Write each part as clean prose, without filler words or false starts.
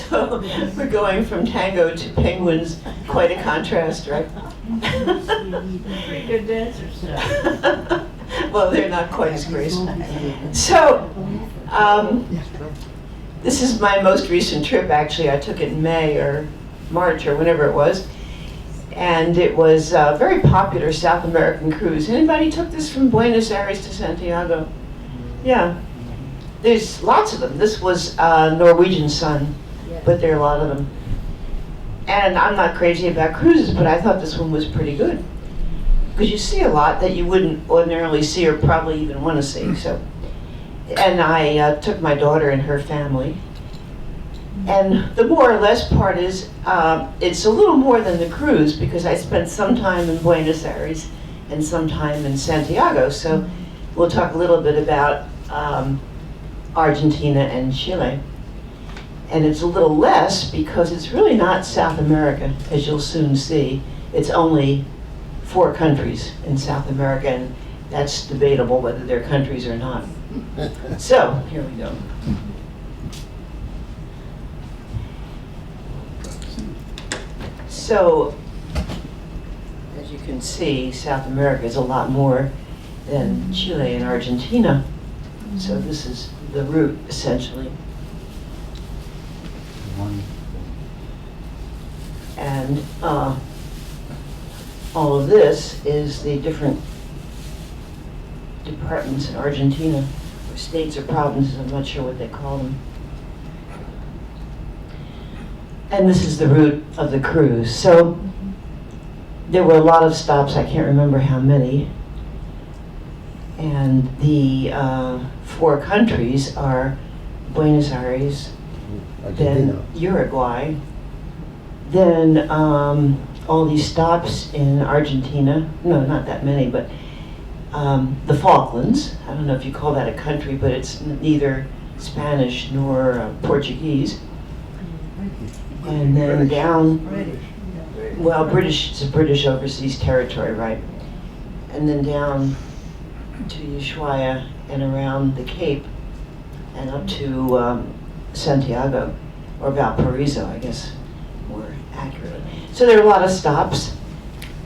So we're going from tango to penguins, quite a contrast, right? Pretty good dancers. Well, they're not quite as graceful. So, this is my most recent trip, actually. I took it in May or March or whenever it was. And it was a very popular South American cruise. Anybody took this from Buenos Aires to Santiago? Yeah. There's lots of them. This was Norwegian Sun, but there are a lot of them. And I'm not crazy about cruises, but I thought this one was pretty good. Because you see a lot that you wouldn't ordinarily see or probably even want to see. So, and I took my daughter and her family. And the more or less part is, it's a little more than the cruise because I spent some time in Buenos Aires and some time in Santiago. So we'll talk a little bit about Argentina and Chile. And it's a little less because it's really not South America, as you'll soon see. It's only 4 countries in South America, and that's debatable whether they're countries or not. So, here we go. So, as you can see, South America is a lot more than Chile and Argentina. So this is the route, essentially. And all of this is the different departments in Argentina, or states or provinces, I'm not sure what they call them. And this is the route of the cruise. So there were a lot of stops, I can't remember how many. And the 4 countries are Buenos Aires, then Uruguay, then all these stops in Argentina. No, not that many, but the Falklands. I don't know if you call that a country, but it's neither Spanish nor Portuguese. And then down, well, British, it's a British overseas territory, right? And then down to Ushuaia and around the Cape and up to Santiago, or Valparaiso, I guess, more accurately. So there are a lot of stops,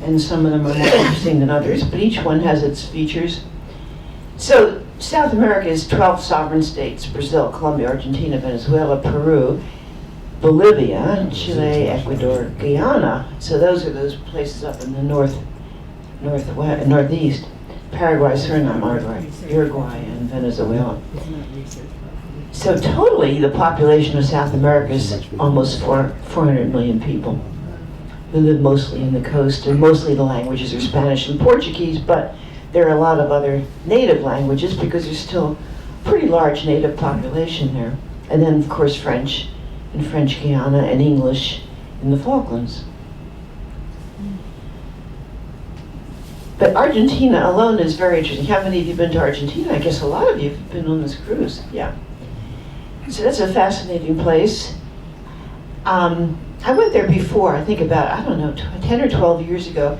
and some of them are more interesting than others, but each one has its features. So South America is 12 sovereign states: Brazil, Colombia, Argentina, Venezuela, Peru, Bolivia, Chile, Ecuador, Guyana. So those are those places up in the northeast. Paraguay, Suriname, Uruguay, and Venezuela. So totally, the population of South America is almost 400 million people who live mostly in the coast, and mostly the languages are Spanish and Portuguese, but there are a lot of other native languages because there's still a pretty large native population there. And then, of course, French in French Guiana and English in the Falklands. But Argentina alone is very interesting. How many of you have been to Argentina? I guess a lot of you have been on this cruise. Yeah. So that's a fascinating place. I went there before, I think about, 10 or 12 years ago.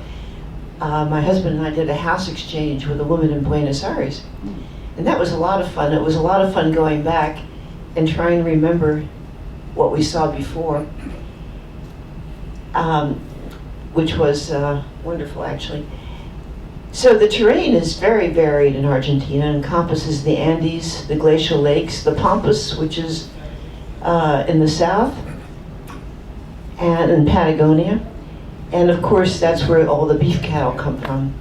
My husband and I did a house exchange with a woman in Buenos Aires. And that was a lot of fun. It was a lot of fun going back and trying to remember what we saw before, which was wonderful, actually. So the terrain is very varied in Argentina. It encompasses the Andes, the glacial lakes, the Pampas, which is in the south, and in Patagonia. And of course, that's where all the beef cattle come from.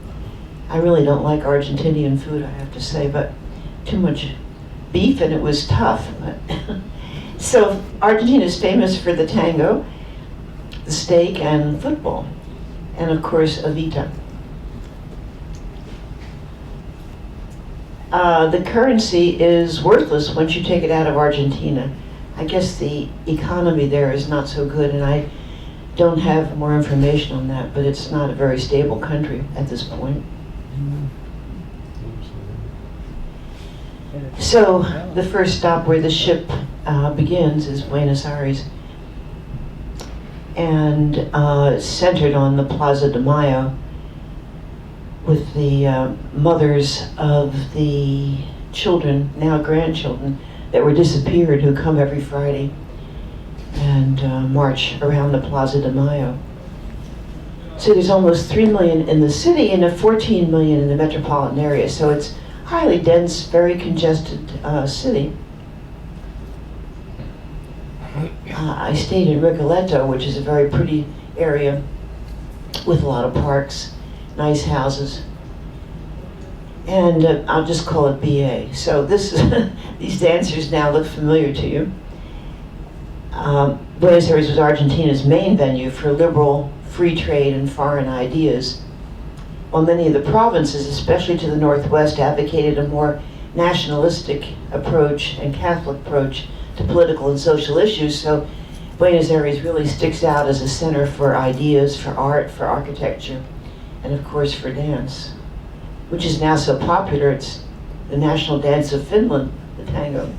I really don't like Argentinian food, I have to say, but too much beef and it was tough. So Argentina is famous for the tango, the steak, and football, and of course, Evita. The currency is worthless once you take it out of Argentina. I guess the economy there is not so good, and I don't have more information on that, but it's not a very stable country at this point. So the first stop where the ship begins is Buenos Aires, and centered on the Plaza de Mayo, with the mothers of the children, now grandchildren, that were disappeared, who come every Friday. and march around the Plaza de Mayo. So there's almost 3 million in the city and 14 million in the metropolitan area. So it's highly dense, very congested city. I stayed in Rigoletto, which is a very pretty area with a lot of parks, nice houses. And I'll just call it BA. So this is these dancers now look familiar to you. Buenos Aires was Argentina's main venue for liberal free trade and foreign ideas, while many of the provinces, especially to the northwest, advocated a more nationalistic approach and Catholic approach to political and social issues. So Buenos Aires really sticks out as a center for ideas, for art, for architecture, and of course for dance, which is now so popular. It's the national dance of Finland, the tango.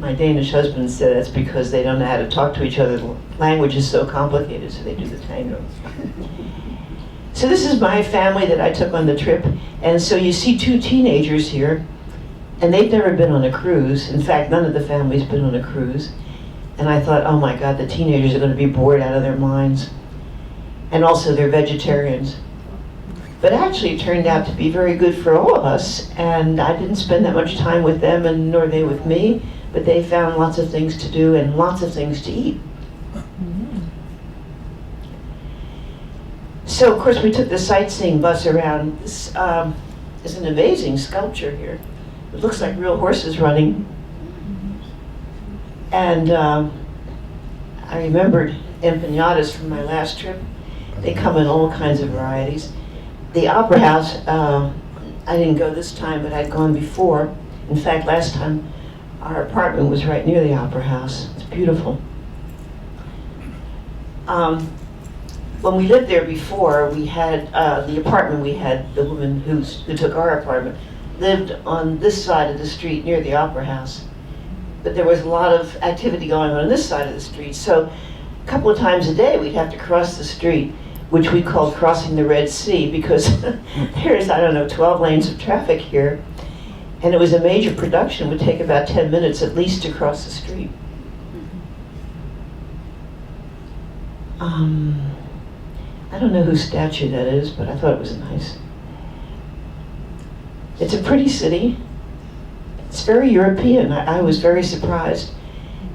My Danish husband said that's because they don't know how to talk to each other. The language is so complicated, so they do the tango. So this is my family that I took on the trip. And so you see two teenagers here, and they've never been on a cruise. In fact, none of the family's been on a cruise. And I thought, oh my God, the teenagers are going to be bored out of their minds. And also they're vegetarians. But actually it turned out to be very good for all of us. And I didn't spend that much time with them, and nor they with me. But they found lots of things to do and lots of things to eat. So of course we took the sightseeing bus around. This is an amazing sculpture here. It looks like real horses running. And I remembered empanadas from my last trip. They come in all kinds of varieties. The Opera House, I didn't go this time, but I'd gone before. In fact, last time our apartment was right near the Opera House. It's beautiful. When we lived there before, we had the apartment we had, the woman who took our apartment, lived on this side of the street near the Opera House. But there was a lot of activity going on this side of the street. So a couple of times a day we'd have to cross the street, which we called crossing the Red Sea, because there's, I don't know, 12 lanes of traffic here. And it was a major production. It would take about 10 minutes at least to cross the street. I don't know whose statue that is, but I thought it was nice. It's a pretty city. It's very European. I was very surprised,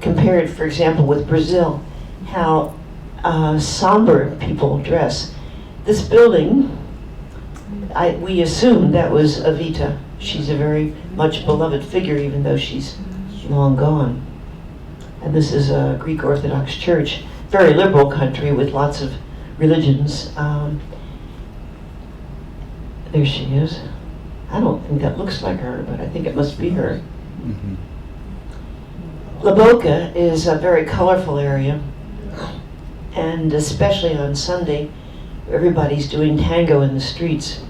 compared, for example, with Brazil, how somber people dress. This building, we assumed that was Evita. She's a very much beloved figure, even though she's long gone. And this is a Greek Orthodox church, very liberal country with lots of religions. There she is. I don't think that looks like her, but I think it must be her. Mm-hmm. La Boca is a very colorful area, and especially on Sunday, everybody's doing tango in the streets.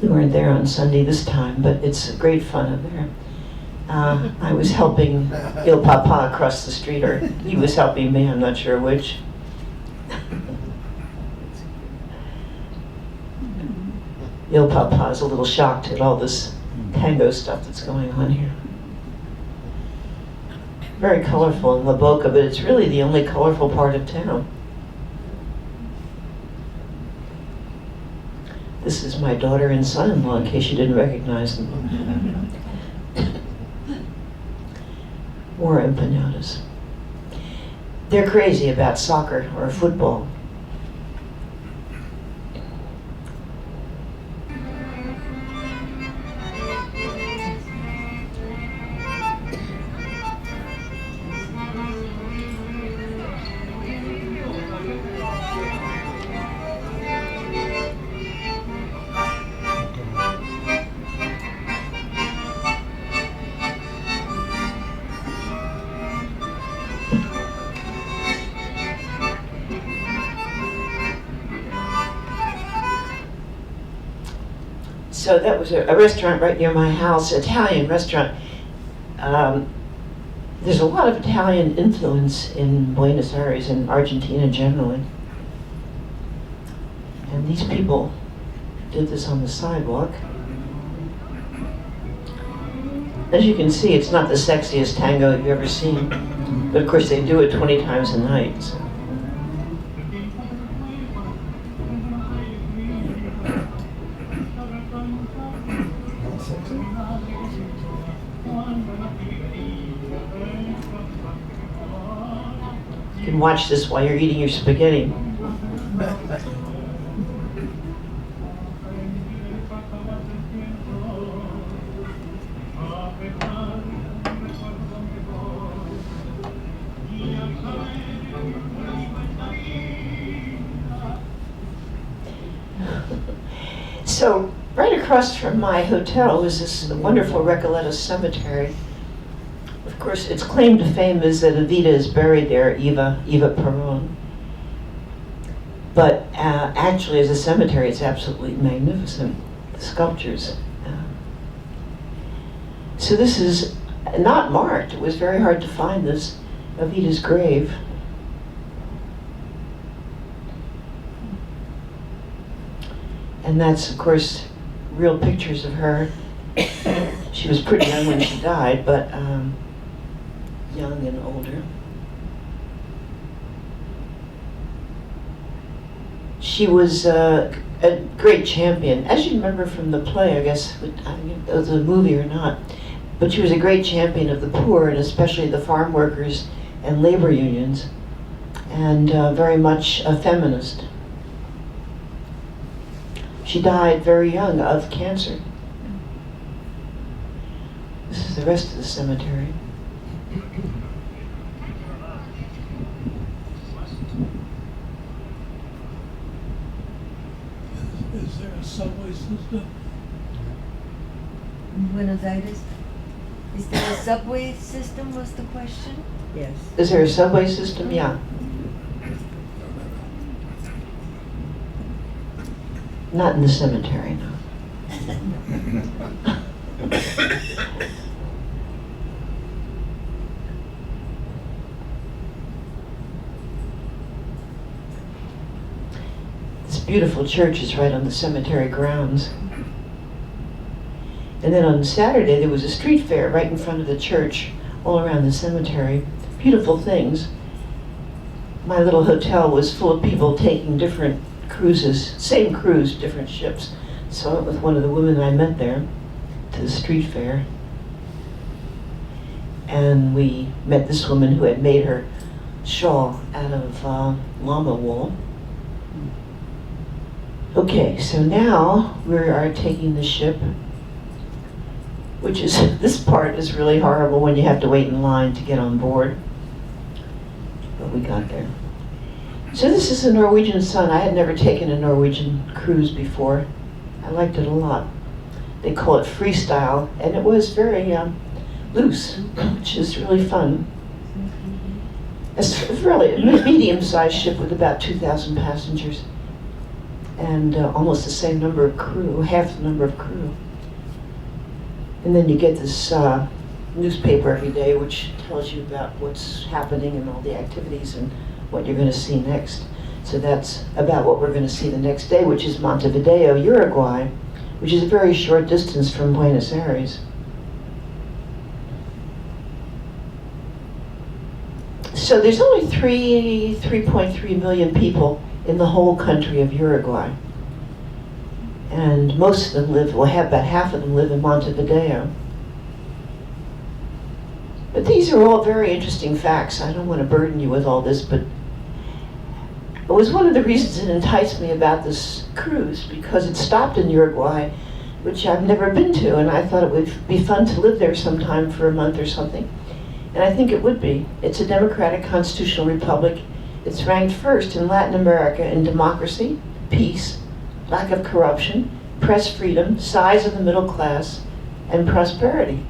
We weren't there on Sunday this time, but it's great fun up there. I was helping Il Papa across the street, or he was helping me, I'm not sure which. Il Papa is a little shocked at all this tango stuff that's going on here. Very colorful in La Boca, but it's really the only colorful part of town. This is my daughter and son-in-law, in case you didn't recognize them. More empanadas. They're crazy about soccer or football. So that was a restaurant right near my house, Italian restaurant. There's a lot of Italian influence in Buenos Aires and Argentina generally. And these people did this on the sidewalk. As you can see, it's not the sexiest tango you've ever seen, but of course they do it 20 times a night. So. You can watch this while you're eating your spaghetti. So, right across from my hotel was this wonderful Recoleta cemetery. Of course, its claim to fame is that Evita is buried there, Eva Peron. But actually, as a cemetery, it's absolutely magnificent. The sculptures. So this is not marked. It was very hard to find this Evita's grave. And that's, of course, real pictures of her. She was pretty young when she died, but young and older. She was a great champion. As you remember from the play, I guess, I don't know if it was a movie or not, but she was a great champion of the poor, and especially the farm workers and labor unions, and very much a feminist. She died very young of cancer. This is the rest of the cemetery. Is there a subway system? In Buenos Aires? Is there a subway system, was the question? Yes. Is there a subway system? Yeah. Not in the cemetery, no. This beautiful church is right on the cemetery grounds. And then on Saturday there was a street fair right in front of the church, all around the cemetery. Beautiful things. My little hotel was full of people taking different cruises, same cruise, different ships. So I went with one of the women I met there to the street fair. And we met this woman who had made her shawl out of llama wool. Okay, so now we are taking the ship, which is, this part is really horrible when you have to wait in line to get on board. But we got there. So this is a Norwegian Sun. I had never taken a Norwegian cruise before. I liked it a lot. They call it freestyle, and it was very loose, which is really fun. It's really a medium-sized ship with about 2,000 passengers, and almost the same number of crew, half the number of crew. And then you get this newspaper every day, which tells you about what's happening and all the activities and what you're going to see next. So that's about what we're going to see the next day, which is Montevideo, Uruguay, which is a very short distance from Buenos Aires. So there's only 3.3 million people in the whole country of Uruguay. And most of them live, well, about half of them live in Montevideo. But these are all very interesting facts. I don't want to burden you with all this, but it was one of the reasons that enticed me about this cruise, because it stopped in Uruguay, which I've never been to, and I thought it would be fun to live there sometime for a month or something. And I think it would be. It's a democratic constitutional republic. It's ranked first in Latin America in democracy, peace, lack of corruption, press freedom, size of the middle class, and prosperity.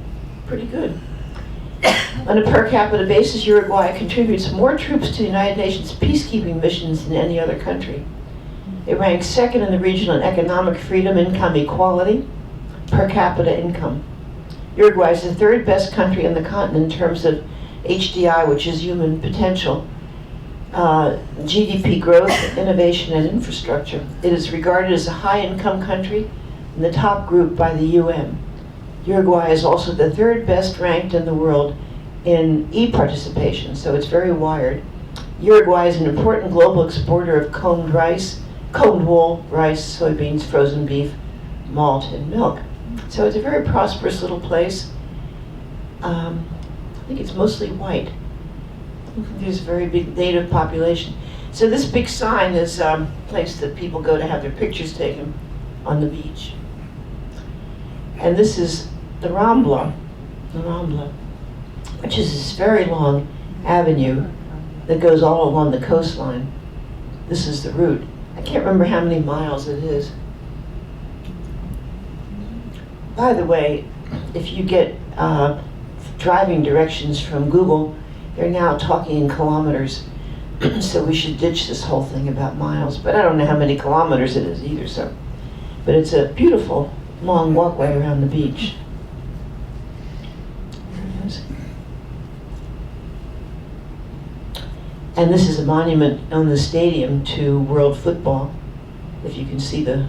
Pretty good. On a per capita basis, Uruguay contributes more troops to the United Nations peacekeeping missions than any other country. It ranks second in the region on economic freedom, income equality, per capita income. Uruguay is the third best country on the continent in terms of HDI, which is human potential, GDP growth, innovation, and infrastructure. It is regarded as a high-income country in the top group by the UN. Uruguay is also the third best ranked in the world in e-participation, so it's very wired. Uruguay is an important global exporter of coned wool, rice, soybeans, frozen beef, malt, and milk. So it's a very prosperous little place. I think it's mostly white. There's a very big native population. So this big sign is a place that people go to have their pictures taken on the beach. And this is the Rambla, which is this very long avenue that goes all along the coastline. This is the route. I can't remember how many miles it is. By the way, if you get driving directions from Google, they're now talking in kilometers. So we should ditch this whole thing about miles. But I don't know how many kilometers it is either. So, but it's a beautiful long walkway around the beach. There it is. And this is a monument on the stadium to world football. If you can see the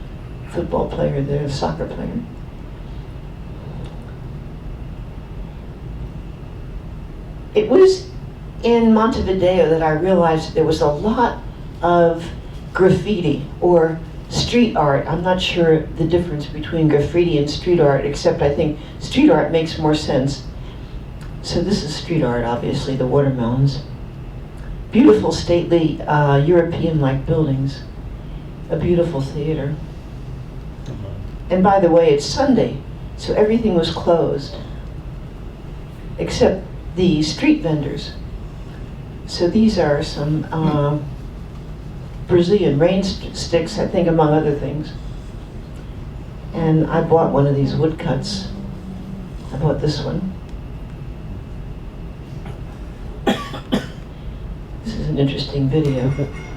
football player there, the soccer player. It was in Montevideo that I realized that there was a lot of graffiti or street art. I'm not sure the difference between graffiti and street art, except I think street art makes more sense. So this is street art, obviously, the watermelons. Beautiful, stately, European-like buildings. A beautiful theater. And by the way, it's Sunday, so everything was closed, except the street vendors. So these are some Brazilian rain sticks, I think, among other things. And I bought one of these woodcuts. I bought this one. This is an interesting video.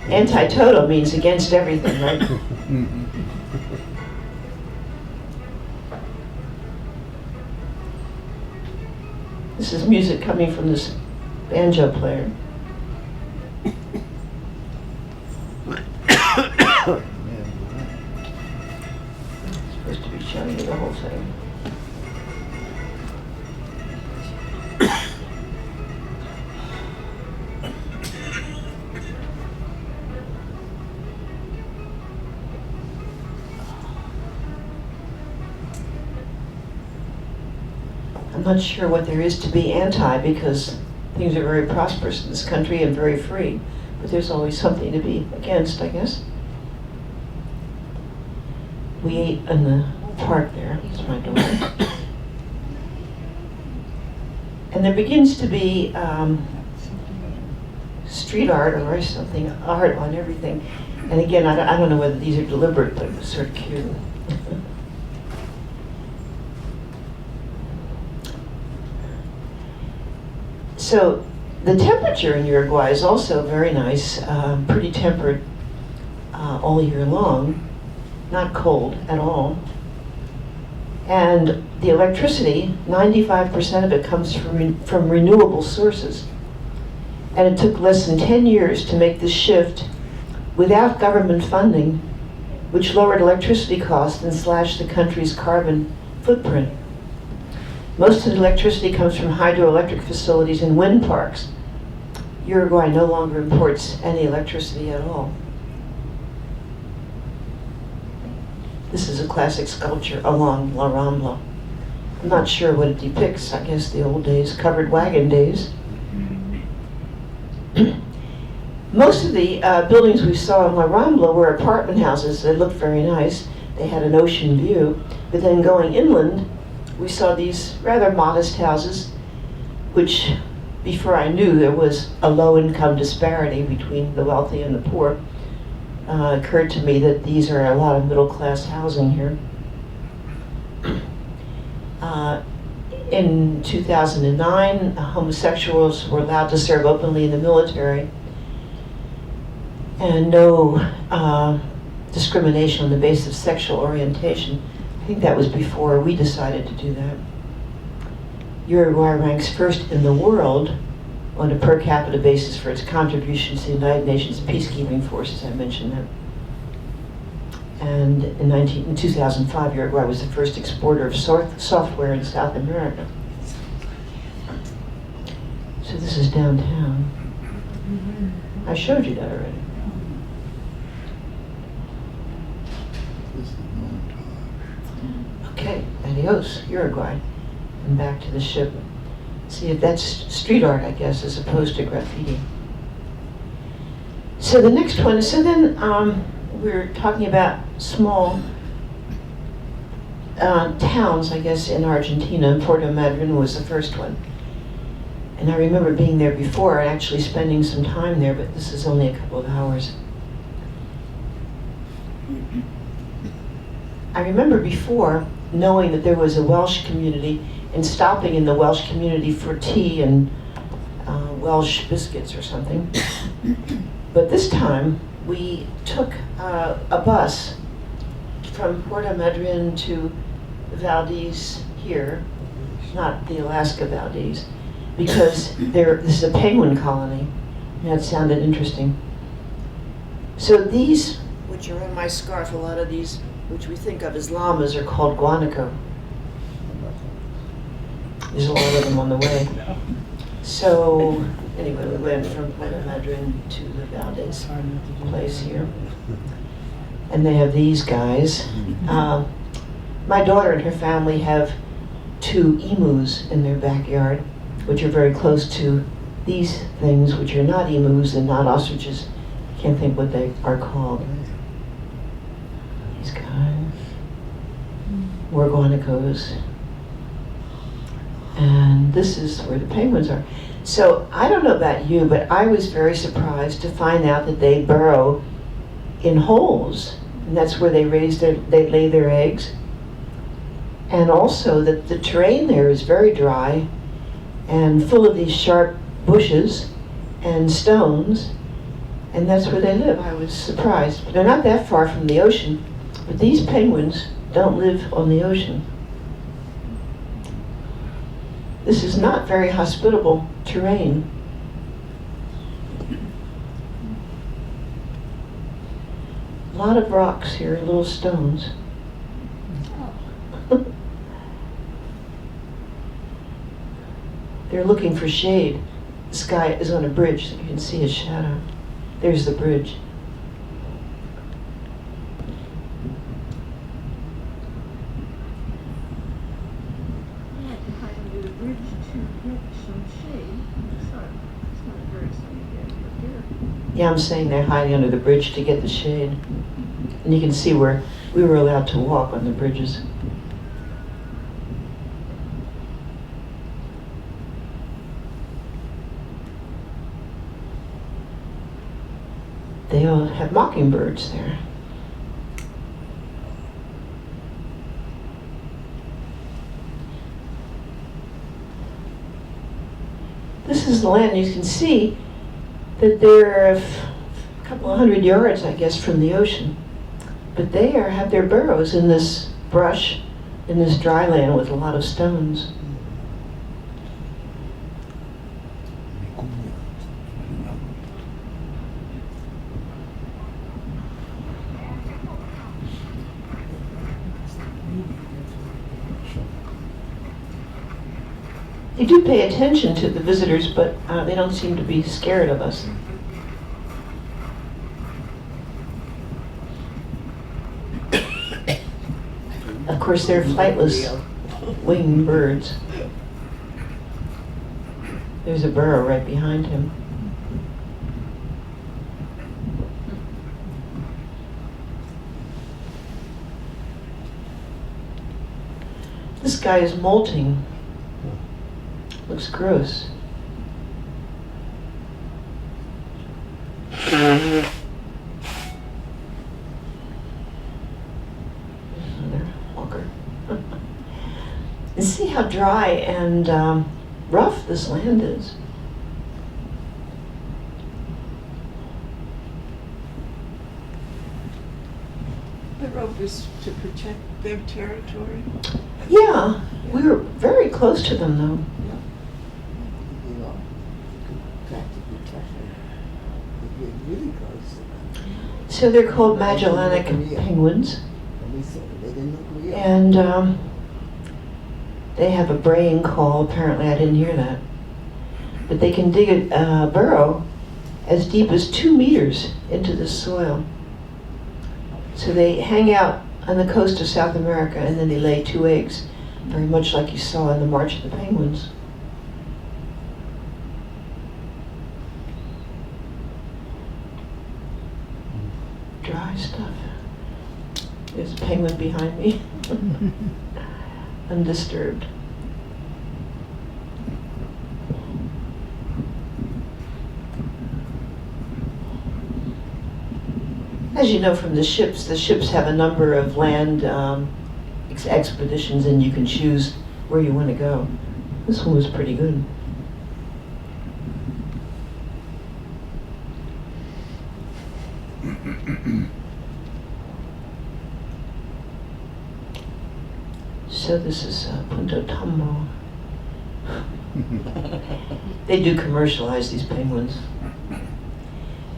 Anti-toto means against everything, right? This is music coming from this banjo player. Supposed to be showing you the whole thing. I'm not sure what there is to be anti, because things are very prosperous in this country and very free, but there's always something to be against, I guess. We ate in the park there. That's my daughter. And there begins to be street art or something, art on everything. And again, I don't know whether these are deliberate, but it was sort of cute. So the temperature in Uruguay is also very nice, pretty temperate all year long, not cold at all. And the electricity, 95% of it comes from renewable sources. And it took less than 10 years to make this shift without government funding, which lowered electricity costs and slashed the country's carbon footprint. Most of the electricity comes from hydroelectric facilities and wind parks. Uruguay no longer imports any electricity at all. This is a classic sculpture along La Rambla. I'm not sure what it depicts. I guess the old days, covered wagon days. Most of the buildings we saw in La Rambla were apartment houses. They looked very nice. They had an ocean view. But then going inland, we saw these rather modest houses, which, before I knew there was a low-income disparity between the wealthy and the poor, occurred to me that these are a lot of middle-class housing here. In 2009, homosexuals were allowed to serve openly in the military, and no discrimination on the basis of sexual orientation. I think that was before we decided to do that. Uruguay ranks first in the world on a per capita basis for its contributions to the United Nations peacekeeping forces. I mentioned that. And in 2005, Uruguay was the first exporter of software in South America. So this is downtown. I showed you that already. Okay, adios, Uruguay. And back to the ship. See, if that's street art, I guess, as opposed to graffiti. So the next one, so then we're talking about small towns, I guess, in Argentina. Puerto Madryn was the first one. And I remember being there before and actually spending some time there, but this is only a couple of hours. I remember before knowing that there was a Welsh community and stopping in the Welsh community for tea and Welsh biscuits or something. But this time we took a bus from Puerto Madryn to Valdez here, not the Alaska Valdez, because this is a penguin colony. And that sounded interesting. So these, which are on my scarf, a lot of these, which we think of as llamas, are called guanaco. There's a lot of them on the way. So anyway, we went from Puerto Madryn to the Valdez place here. And they have these guys. My daughter and her family have 2 emus in their backyard, which are very close to these things, which are not emus and not ostriches. I can't think what they are called. These guys. More guanacos. And this is where the penguins are. So I don't know about you, but I was very surprised to find out that they burrow in holes, and that's where they lay their eggs. And also that the terrain there is very dry and full of these sharp bushes and stones, and that's where they live. I was surprised. They're not that far from the ocean, but these penguins don't live on the ocean. This is not very hospitable terrain. A lot of rocks here, little stones. They're looking for shade. This guy is on a bridge, so you can see his shadow. There's the bridge. Yeah, I'm saying they're hiding under the bridge to get the shade. And you can see where we were allowed to walk on the bridges. They all have mockingbirds there. This is the land. You can see that they're a couple of 100 yards, I guess, from the ocean. But they have their burrows in this brush, in this dry land with a lot of stones. They do pay attention to the visitors, but they don't seem to be scared of us. Of course, they're flightless winged birds. There's a burrow right behind him. This guy is molting. Looks gross. Another walker. And see how dry and rough this land is. The rope is to protect their territory. Yeah, we were very close to them though. So they're called Magellanic penguins, and they have a braying call. Apparently, I didn't hear that. But they can dig a burrow as deep as 2 meters into the soil. So they hang out on the coast of South America, and then they lay 2 eggs, very much like you saw in the March of the Penguins. Dry stuff. There's a penguin behind me, undisturbed. As you know from the ships have a number of land expeditions, and you can choose where you want to go. This one was pretty good. So this is Punta Tombo. They do commercialize these penguins.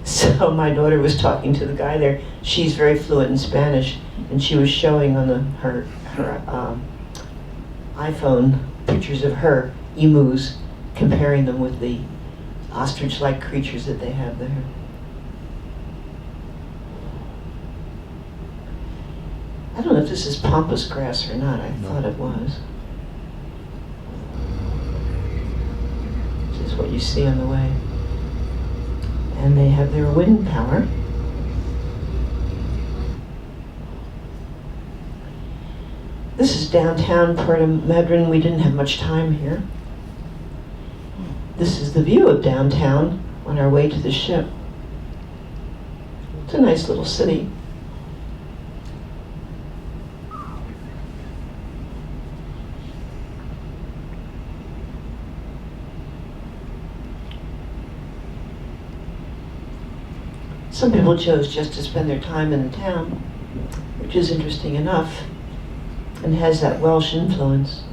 So my daughter was talking to the guy there. She's very fluent in Spanish, and she was showing on her iPhone pictures of her emus, comparing them with the ostrich-like creatures that they have there. I don't know if this is pampas grass or not. I thought it was. This is what you see on the way. And they have their wind power. This is downtown Puerto Madryn. We didn't have much time here. This is the view of downtown on our way to the ship. It's a nice little city. Some people chose just to spend their time in the town, which is interesting enough, and has that Welsh influence.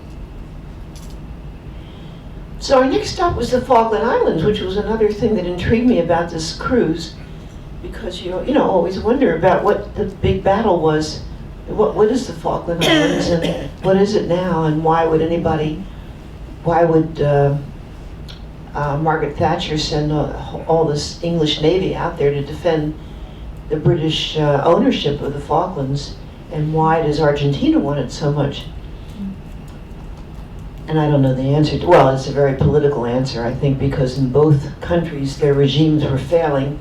So our next stop was the Falkland Islands, which was another thing that intrigued me about this cruise, because you always wonder about what the big battle was. What is the Falkland Islands, and what is it now, and why would Margaret Thatcher send all this English Navy out there to defend the British ownership of the Falklands, and why does Argentina want it so much? And I don't know the answer. Well, it's a very political answer, I think, because in both countries their regimes were failing,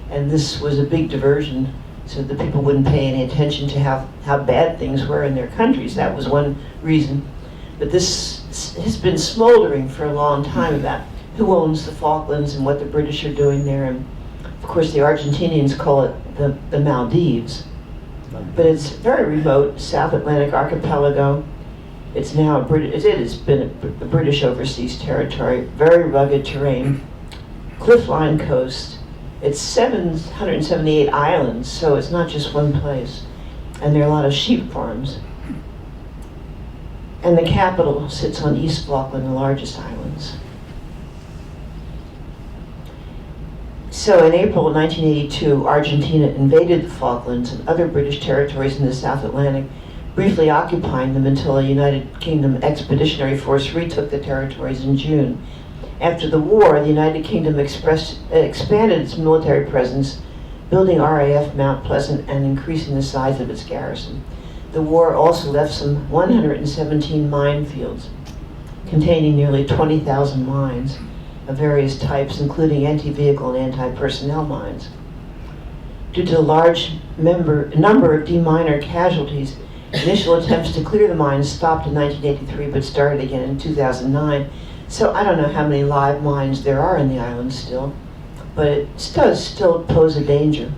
and this was a big diversion so that people wouldn't pay any attention to how bad things were in their countries. That was one reason. But this has been smoldering for a long time about who owns the Falklands and what the British are doing there. And of course the Argentinians call it the Maldives. But it's very remote, South Atlantic archipelago. It's now it has been a British overseas territory, very rugged terrain, cliff-line coast. It's 778 islands, so it's not just one place. And there are a lot of sheep farms. And the capital sits on East Falkland, the largest islands. So in April of 1982, Argentina invaded the Falklands and other British territories in the South Atlantic, briefly occupying them until a United Kingdom expeditionary force retook the territories in June. After the war, the United Kingdom expanded its military presence, building RAF Mount Pleasant and increasing the size of its garrison. The war also left some 117 minefields, containing nearly 20,000 mines of various types, including anti-vehicle and anti-personnel mines. Due to the large number of deminer casualties, initial attempts to clear the mines stopped in 1983 but started again in 2009. So I don't know how many live mines there are in the island still, but it does still pose a danger.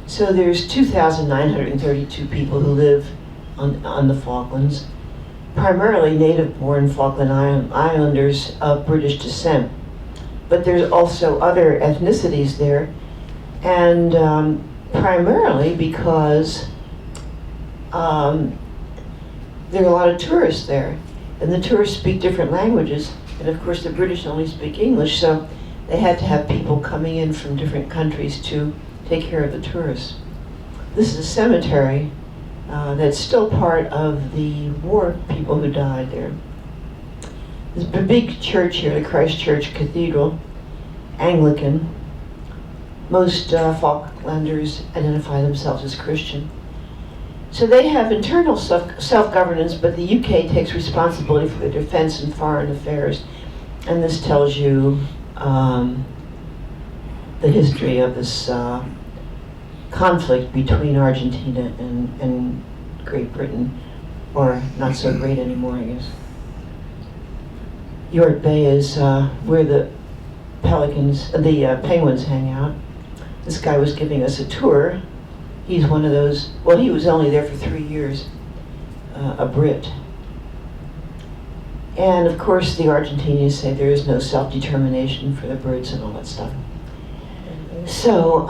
So there's 2,932 people who live on the Falklands, primarily native-born Falkland Islanders of British descent. But there's also other ethnicities there, and primarily because there are a lot of tourists there, and the tourists speak different languages, and of course the British only speak English, so they had to have people coming in from different countries to take care of the tourists. This is a cemetery that's still part of the war people who died there. There's a big church here, the Christ Church Cathedral, Anglican. Most Falklanders identify themselves as Christian. So they have internal self-governance, but the UK takes responsibility for the defense and foreign affairs. And this tells you the history of this conflict between Argentina and Great Britain, or not so great anymore, I guess. York Bay is where the penguins hang out. This guy was giving us a tour. He's one of those, well, he was only there for 3 years, a Brit. And of course the Argentinians say there is no self-determination for the Brits and all that stuff. So,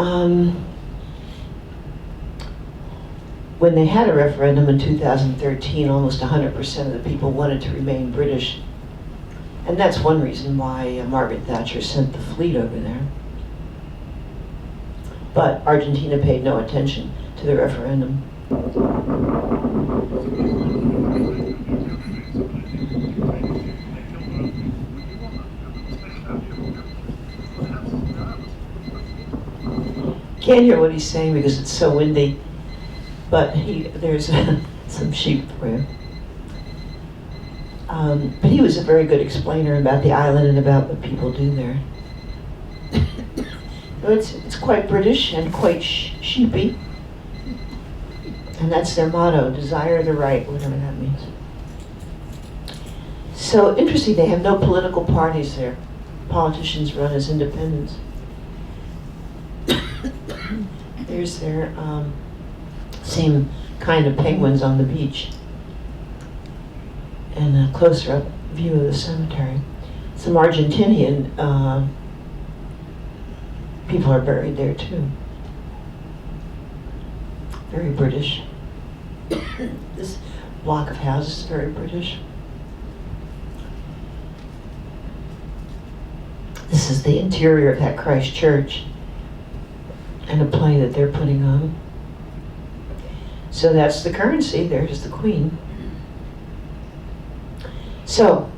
when they had a referendum in 2013, almost 100% of the people wanted to remain British. And that's one reason why Margaret Thatcher sent the fleet over there. But Argentina paid no attention to the referendum. Can't hear what he's saying because it's so windy, but there's some sheep for you. But he was a very good explainer about the island and about what people do there. It's quite British and quite sheepy. And that's their motto, desire the right, whatever that means. So interesting, they have no political parties there. Politicians run as independents. There's their same kind of penguins on the beach. And a closer up view of the cemetery. Some Argentinian people are buried there too. Very British. This block of houses is very British. This is the interior of that Christ Church and a play that they're putting on. So that's the currency. There's the Queen. So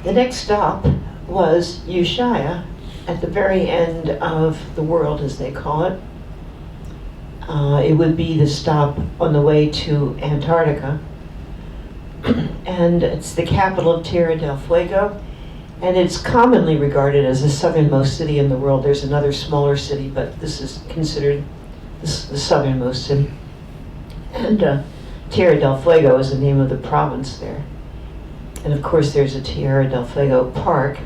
the next stop was Ushuaia, at the very end of the world, as they call it. It would be the stop on the way to Antarctica. And it's the capital of Tierra del Fuego. And it's commonly regarded as the southernmost city in the world. There's another smaller city, but this is considered the southernmost city. And Tierra del Fuego is the name of the province there. And of course there's a Tierra del Fuego Park.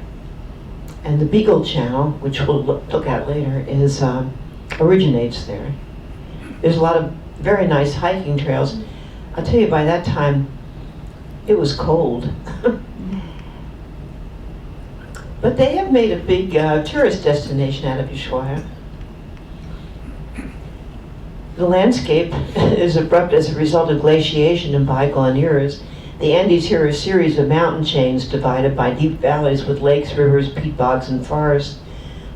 And the Beagle Channel, which we'll look at later, originates there. There's a lot of very nice hiking trails. I'll tell you, by that time, it was cold. But they have made a big tourist destination out of Ushuaia. The landscape is abrupt as a result of glaciation in bygone eras. The Andes here are a series of mountain chains divided by deep valleys with lakes, rivers, peat bogs, and forests.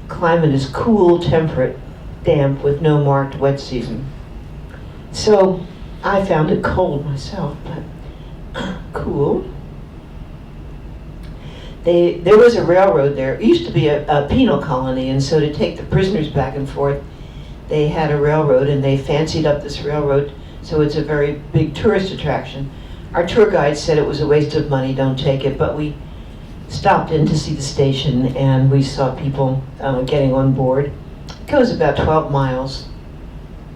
Climate is cool, temperate, damp, with no marked wet season. So I found it cold myself, but cool. There was a railroad there. It used to be a penal colony, and so to take the prisoners back and forth, they had a railroad, and they fancied up this railroad, so it's a very big tourist attraction. Our tour guide said it was a waste of money, don't take it, but we stopped in to see the station, and we saw people getting on board. It goes about 12 miles.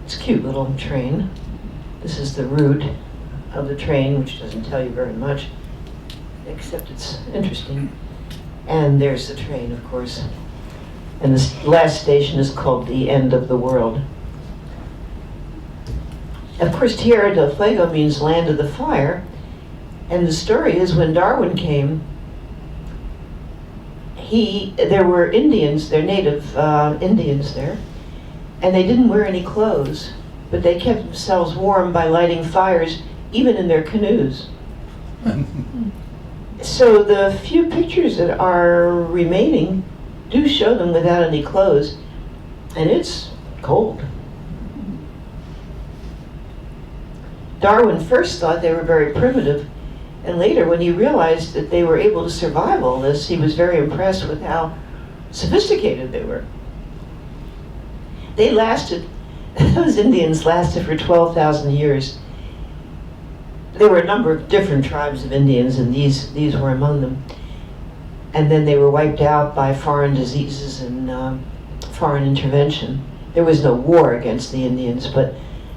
It's a cute little train. This is the route of the train, which doesn't tell you very much, except it's interesting. And there's the train, of course. And this last station is called the End of the World. Of course, Tierra del Fuego means land of the fire. And the story is when Darwin came, there were Indians, they're native Indians there, and they didn't wear any clothes, but they kept themselves warm by lighting fires, even in their canoes. So the few pictures that are remaining do show them without any clothes, and it's cold. Darwin first thought they were very primitive, and later when he realized that they were able to survive all this, he was very impressed with how sophisticated they were. They lasted, those Indians lasted for 12,000 years. There were a number of different tribes of Indians, and these were among them. And then they were wiped out by foreign diseases and foreign intervention. There was no war against the Indians, but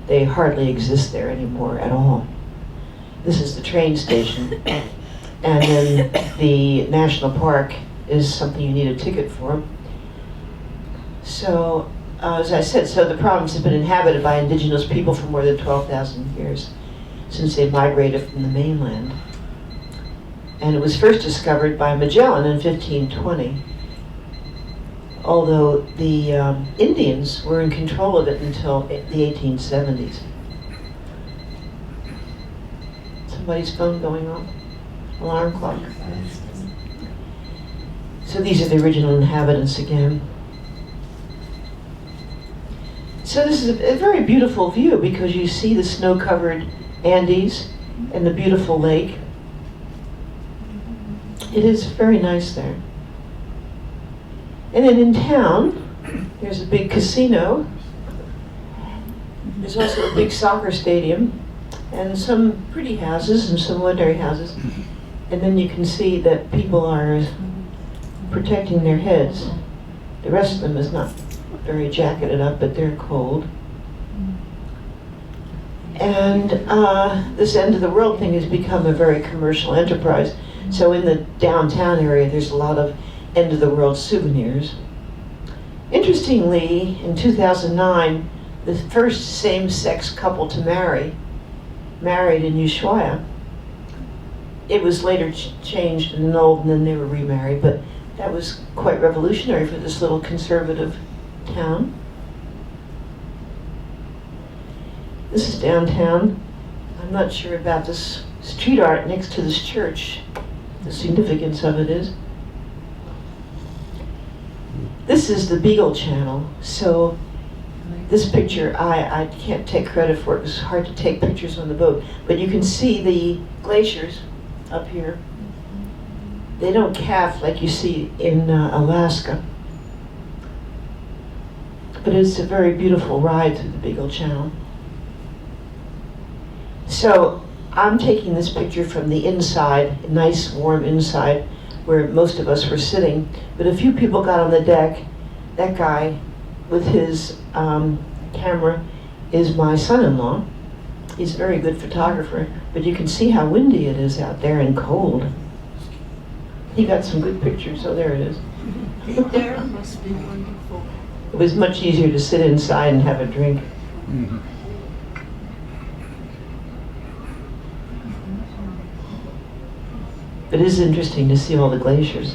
they hardly exist there anymore at all. This is the train station. And then the national park is something you need a ticket for. So, as I said, so the province has been inhabited by indigenous people for more than 12,000 years, since they migrated from the mainland. And it was first discovered by Magellan in 1520, although the Indians were in control of it until the 1870s. Somebody's phone going off? Alarm clock. So these are the original inhabitants again. So this is a very beautiful view because you see the snow-covered Andes and the beautiful lake. It is very nice there. And then in town, there's a big casino. There's also a big soccer stadium and some pretty houses and some ordinary houses. And then you can see that people are protecting their heads. The rest of them is not very jacketed up, but they're cold. And this end of the world thing has become a very commercial enterprise. So in the downtown area, there's a lot of end of the world souvenirs. Interestingly, in 2009, the first same-sex couple to married in Ushuaia. It was later changed and annulled, and then they were remarried, but that was quite revolutionary for this little conservative town. This is downtown. I'm not sure about this street art next to this church. The significance of it is. This is the Beagle Channel. So this picture, I can't take credit for it. It was hard to take pictures on the boat. But you can see the glaciers up here. They don't calve like you see in Alaska. But it's a very beautiful ride through the Beagle Channel. So I'm taking this picture from the inside, a nice warm inside, where most of us were sitting. But a few people got on the deck. That guy with his camera is my son-in-law. He's a very good photographer, but you can see how windy it is out there and cold. He got some good pictures, so there it is. There must be wonderful. It was much easier to sit inside and have a drink. Mm-hmm. It is interesting to see all the glaciers.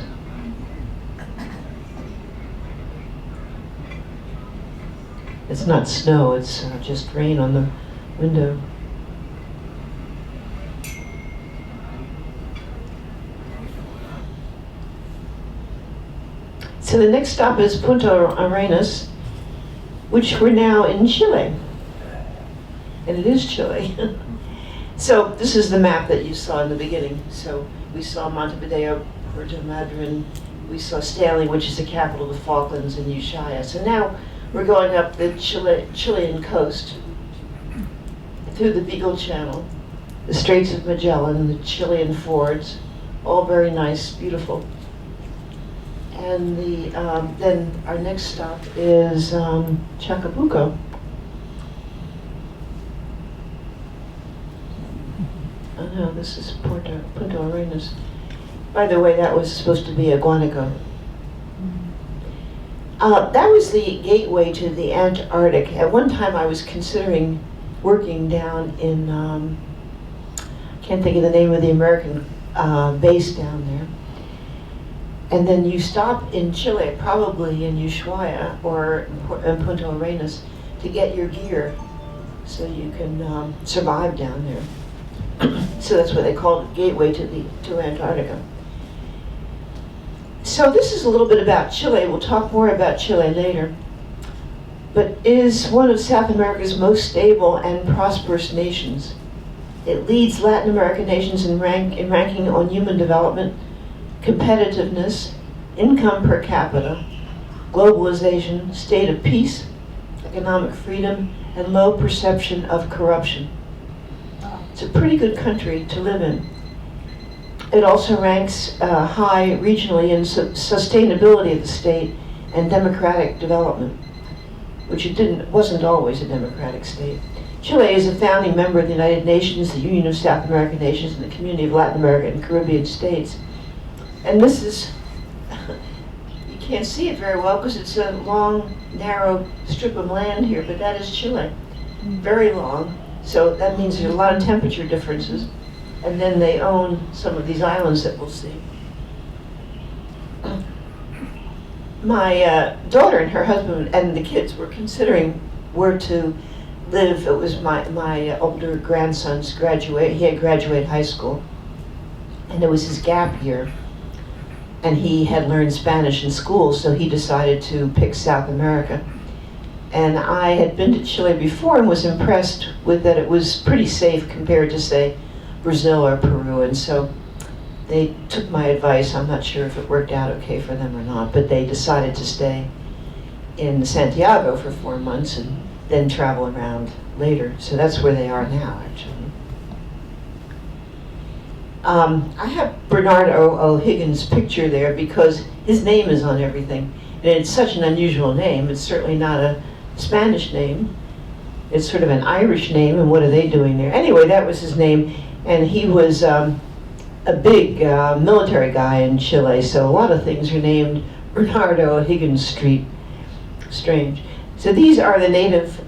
It's not snow, it's just rain on the window. So the next stop is Punta Arenas, which we're now in Chile. And it is Chile. So this is the map that you saw in the beginning. So we saw Montevideo, Puerto Madryn, we saw Stanley, which is the capital of the Falklands, and Ushuaia. So now we're going up the Chilean coast through the Beagle Channel, the Straits of Magellan, the Chilean fords, all very nice, beautiful. And then our next stop is Chacabuco. Oh no, this is Punta Arenas. By the way, that was supposed to be a Guanaco. That was the gateway to the Antarctic. At one time I was considering working down in, can't think of the name of the American base down there. And then you stop in Chile, probably in Ushuaia or in Punta Arenas, to get your gear so you can survive down there. So that's what they called it, gateway to Antarctica. So this is a little bit about Chile. We'll talk more about Chile later. But it is one of South America's most stable and prosperous nations. It leads Latin American nations in ranking on human development, competitiveness, income per capita, globalization, state of peace, economic freedom, and low perception of corruption. It's a pretty good country to live in. It also ranks high regionally in sustainability of the state and democratic development, which wasn't always a democratic state. Chile is a founding member of the United Nations, the Union of South American Nations, and the Community of Latin American and Caribbean States. And this is, you can't see it very well because it's a long, narrow strip of land here, but that is Chile. Very long, so that means there's a lot of temperature differences. And then they own some of these islands that we'll see. My daughter and her husband and the kids were considering where to live. It was my older grandson's he had graduated high school, and it was his gap year. And he had learned Spanish in school, so he decided to pick South America. And I had been to Chile before and was impressed with that it was pretty safe compared to, say, Brazil or Peru, and so they took my advice. I'm not sure if it worked out okay for them or not, but they decided to stay in Santiago for 4 months and then travel around later. So that's where they are now, actually. I have Bernardo O'Higgins' picture there because his name is on everything. And it's such an unusual name. It's certainly not a Spanish name. It's sort of an Irish name, and what are they doing there? Anyway, that was his name. And he was a big military guy in Chile, so a lot of things are named Bernardo O'Higgins Street. Strange. So these are the native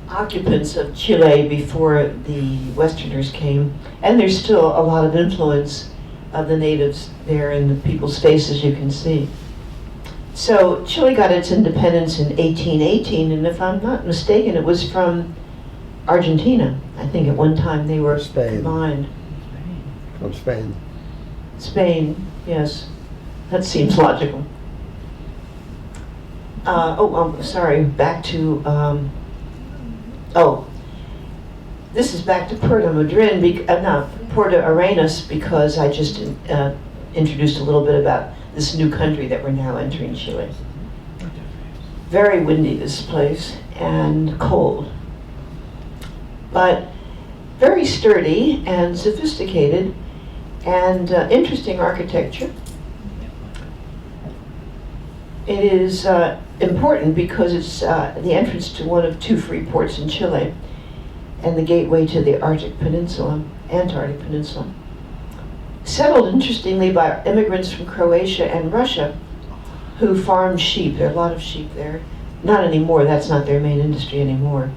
occupants of Chile before the Westerners came, and there's still a lot of influence of the natives there in the people's faces, you can see. So Chile got its independence in 1818, and if I'm not mistaken, it was from Argentina. I think at one time they were combined. From Spain. Spain, yes. That seems logical. Sorry, back to, this is back to Puerto Arenas, because I just introduced a little bit about this new country that we're now entering, Chile. Very windy, this place, and cold. But very sturdy and sophisticated and interesting architecture. It is important because it's the entrance to one of 2 free ports in Chile and the gateway to the Antarctic Peninsula. Settled, interestingly, by immigrants from Croatia and Russia who farmed sheep. There are a lot of sheep there. Not anymore, that's not their main industry anymore.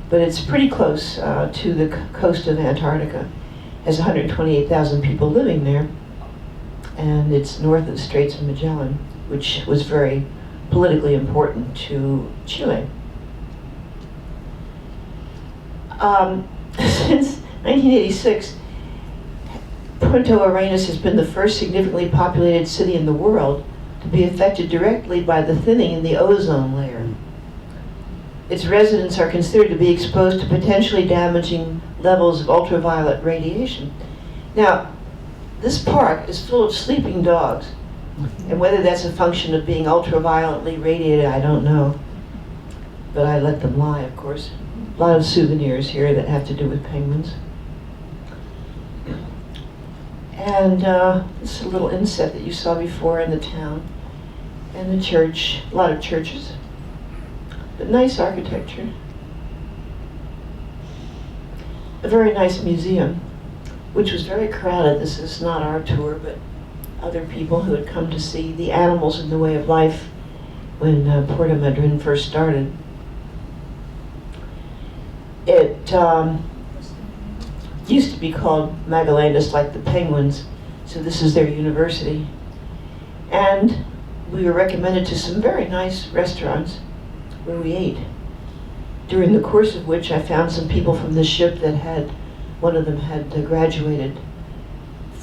But it's pretty close to the coast of Antarctica. It has 128,000 people living there, and it's north of the Straits of Magellan, which was very politically important to Chile. Since 1986, Punta Arenas has been the first significantly populated city in the world to be affected directly by the thinning in the ozone layer. Its residents are considered to be exposed to potentially damaging levels of ultraviolet radiation. Now, this park is full of sleeping dogs, and whether that's a function of being ultravioletly radiated, I don't know. But I let them lie, of course. A lot of souvenirs here that have to do with penguins. And this is a little inset that you saw before in the town. And the church, a lot of churches. But nice architecture. A very nice museum, which was very crowded. This is not our tour, but other people who had come to see the animals in the way of life when Puerto Madryn first started. It used to be called Magallanes, like the penguins, so this is their university. And we were recommended to some very nice restaurants where we ate, during the course of which I found some people from the ship that one of them had graduated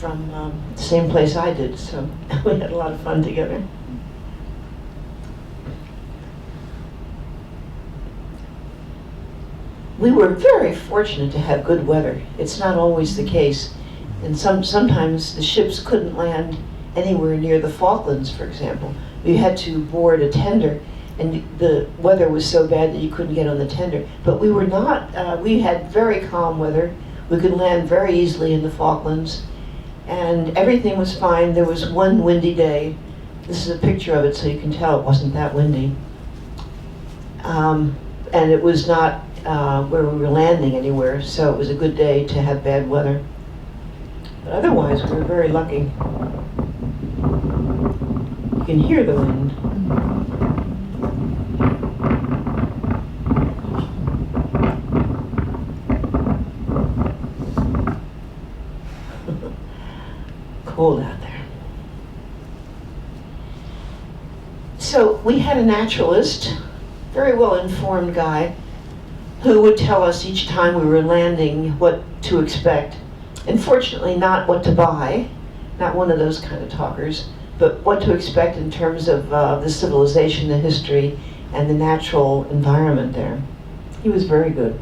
from the same place I did, so we had a lot of fun together. We were very fortunate to have good weather. It's not always the case. And sometimes the ships couldn't land anywhere near the Falklands, for example. We had to board a tender, and the weather was so bad that you couldn't get on the tender. But we were not, we had very calm weather. We could land very easily in the Falklands, and everything was fine. There was one windy day. This is a picture of it, so you can tell it wasn't that windy. And it was not where we were landing anywhere, so it was a good day to have bad weather. But otherwise, we were very lucky. You can hear the wind. Cold out there. So we had a naturalist, very well-informed guy, who would tell us each time we were landing what to expect. Unfortunately, not what to buy, not one of those kind of talkers, but what to expect in terms of the civilization, the history, and the natural environment there. He was very good.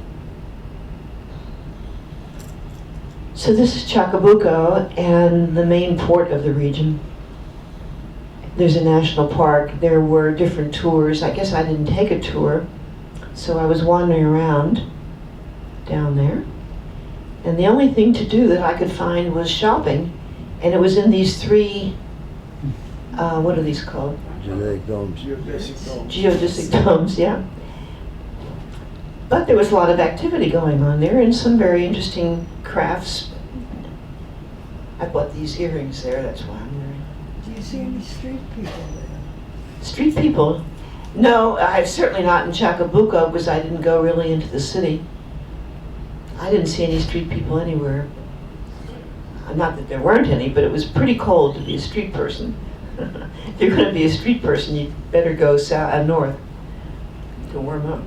So this is Chacabuco and the main port of the region. There's a national park. There were different tours. I guess I didn't take a tour, so I was wandering around down there. And the only thing to do that I could find was shopping. And it was in these three, what are these called? Genetic domes. Geodesic domes, yeah. But there was a lot of activity going on there and some very interesting crafts. I bought these earrings there, that's why I'm wearing. Do you see any street people there? Street people? No, I've certainly not in Chacabuco because I didn't go really into the city. I didn't see any street people anywhere. Not that there weren't any, but it was pretty cold to be a street person. If you're going to be a street person, you better go north to warm up.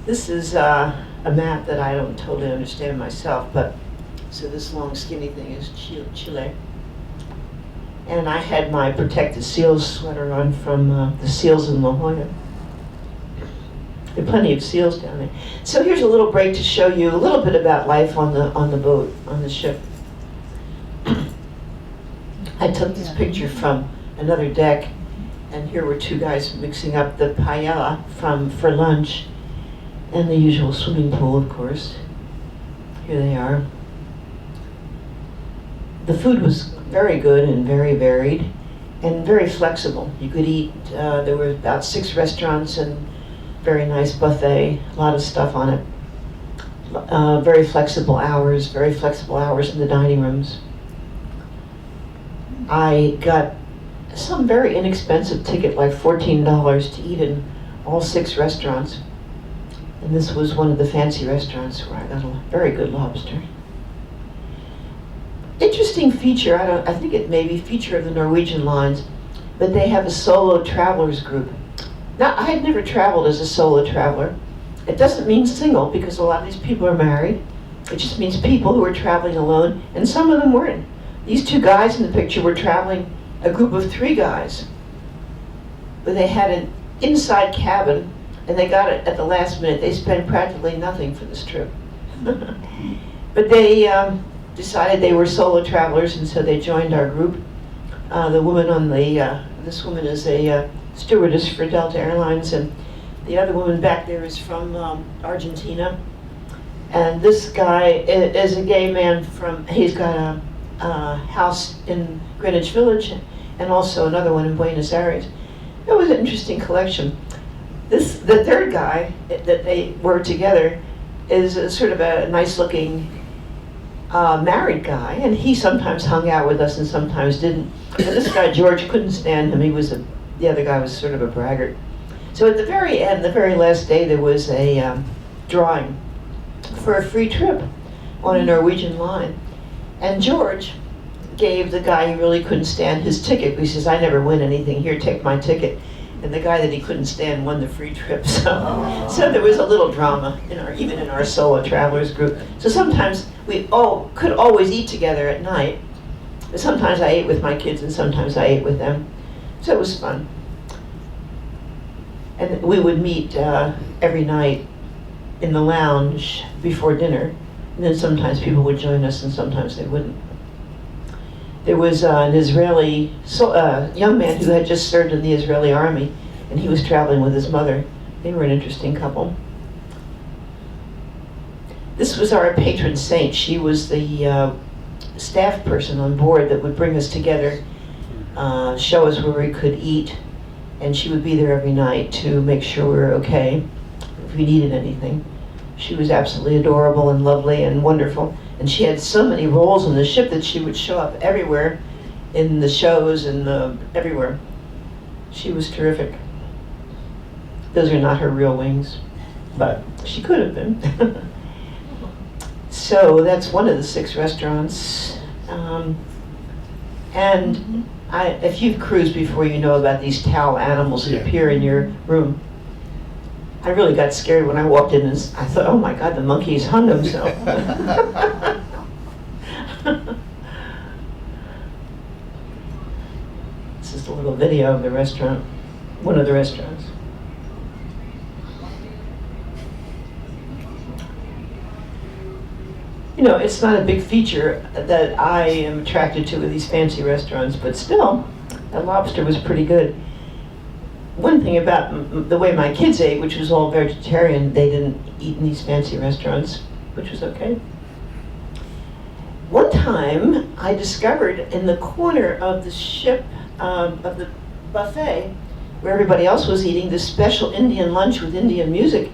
This is a map that I don't totally understand myself, but so this long skinny thing is Chile. And I had my protected seals sweater on from the seals in La Jolla. There are plenty of seals down there. So here's a little break to show you a little bit about life on the boat, on the ship. I took this picture from another deck, and here were two guys mixing up the paella for lunch, and the usual swimming pool, of course. Here they are. The food was very good and very varied and very flexible. You could eat, there were about 6 restaurants and very nice buffet, a lot of stuff on it. Very flexible hours in the dining rooms. I got some very inexpensive ticket, like $14 to eat in all 6 restaurants. And this was one of the fancy restaurants where I got a very good lobster. Interesting feature, I think it may be feature of the Norwegian lines, but they have a solo travelers group. Now, I had never traveled as a solo traveler. It doesn't mean single, because a lot of these people are married. It just means people who are traveling alone, and some of them weren't. These 2 guys in the picture were traveling, a group of 3 guys. But they had an inside cabin, and they got it at the last minute. They spent practically nothing for this trip. But they decided they were solo travelers, and so they joined our group. The woman on this woman is a stewardess for Delta Airlines, and the other woman back there is from Argentina. And this guy is a gay man he's got a house in Greenwich Village and also another one in Buenos Aires. It was an interesting collection. The 3rd guy that they were together is a sort of a nice looking married guy, and he sometimes hung out with us and sometimes didn't. And this guy, George, couldn't stand him. The other guy was sort of a braggart. So at the very end, the very last day, there was a drawing for a free trip on a Norwegian line. And George gave the guy he really couldn't stand his ticket. He says, "I never win anything. Here, take my ticket." and the guy that he couldn't stand won the free trip. So there was a little drama even in our solo travelers group. So sometimes we all could always eat together at night. But sometimes I ate with my kids and sometimes I ate with them. So it was fun. And we would meet every night in the lounge before dinner. And then sometimes people would join us and sometimes they wouldn't. There was an Israeli young man who had just served in the Israeli army, and he was traveling with his mother. They were an interesting couple. This was our patron saint. She was the staff person on board that would bring us together, show us where we could eat, and she would be there every night to make sure we were okay if we needed anything. She was absolutely adorable and lovely and wonderful. And she had so many roles on the ship that she would show up everywhere in the shows and everywhere. She was terrific. Those are not her real wings, but she could have been. So that's one of the 6 restaurants. If you've cruised before, you know about these towel animals that appear in your room. I really got scared when I walked in and I thought, oh my God, the monkeys hung himself. This is a little video of the restaurant, one of the restaurants. You know, it's not a big feature that I am attracted to with these fancy restaurants, but still, that lobster was pretty good. One thing about the way my kids ate, which was all vegetarian, they didn't eat in these fancy restaurants, which was okay. One time, I discovered in the corner of the ship, of the buffet, where everybody else was eating, this special Indian lunch with Indian music.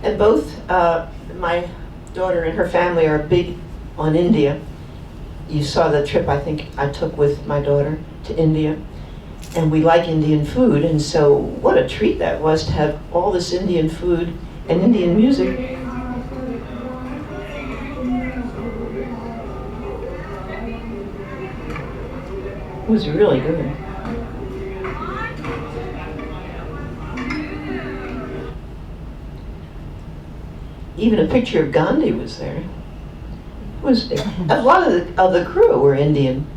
And both my daughter and her family are big on India. You saw the trip I think I took with my daughter to India. And we like Indian food, and so what a treat that was to have all this Indian food and Indian music. It was really good. Even a picture of Gandhi was there. A lot of the crew were Indian.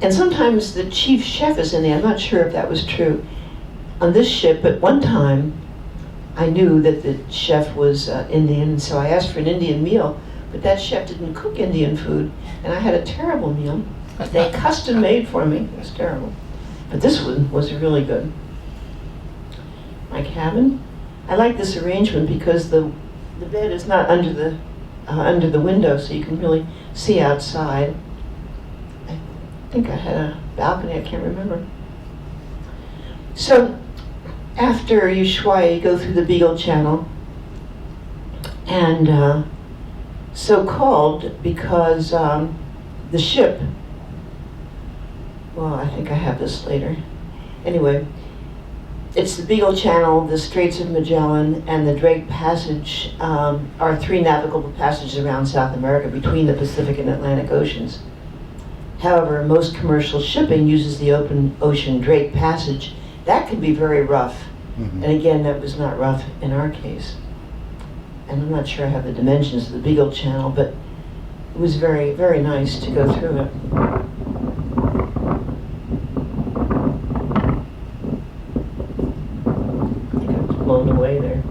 And sometimes the chief chef is Indian. I'm not sure if that was true on this ship, but one time I knew that the chef was Indian, so I asked for an Indian meal, but that chef didn't cook Indian food, and I had a terrible meal. They custom made for me. It was terrible. But this one was really good. My cabin. I like this arrangement because the bed is not under the window, so you can really see outside. I think I had a balcony, I can't remember. So after Ushuaia, you go through the Beagle Channel, and so called because the ship, well, I think I have this later. Anyway, it's the Beagle Channel, the Straits of Magellan, and the Drake Passage are 3 navigable passages around South America between the Pacific and Atlantic Oceans. However, most commercial shipping uses the open ocean Drake Passage. That can be very rough. Mm-hmm. And again, that was not rough in our case. And I'm not sure I have the dimensions of the Beagle Channel, but it was very, very nice to go through it. I think I was blown away there.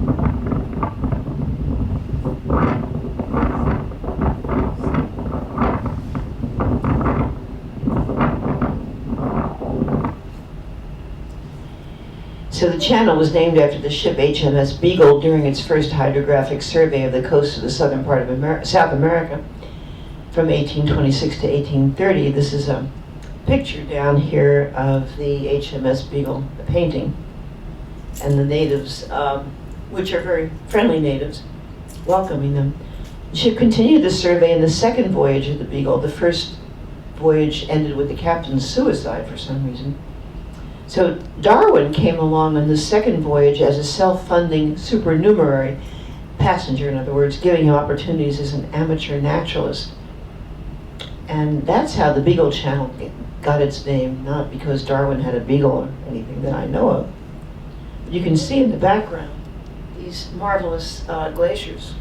So the channel was named after the ship HMS Beagle during its first hydrographic survey of the coast of the southern part of South America from 1826 to 1830. This is a picture down here of the HMS Beagle, the painting, and the natives, which are very friendly natives, welcoming them. The ship continued the survey in the second voyage of the Beagle. The first voyage ended with the captain's suicide for some reason. So Darwin came along on the second voyage as a self-funding supernumerary passenger, in other words, giving him opportunities as an amateur naturalist. And that's how the Beagle Channel got its name, not because Darwin had a beagle or anything that I know of. You can see in the background these marvelous glaciers.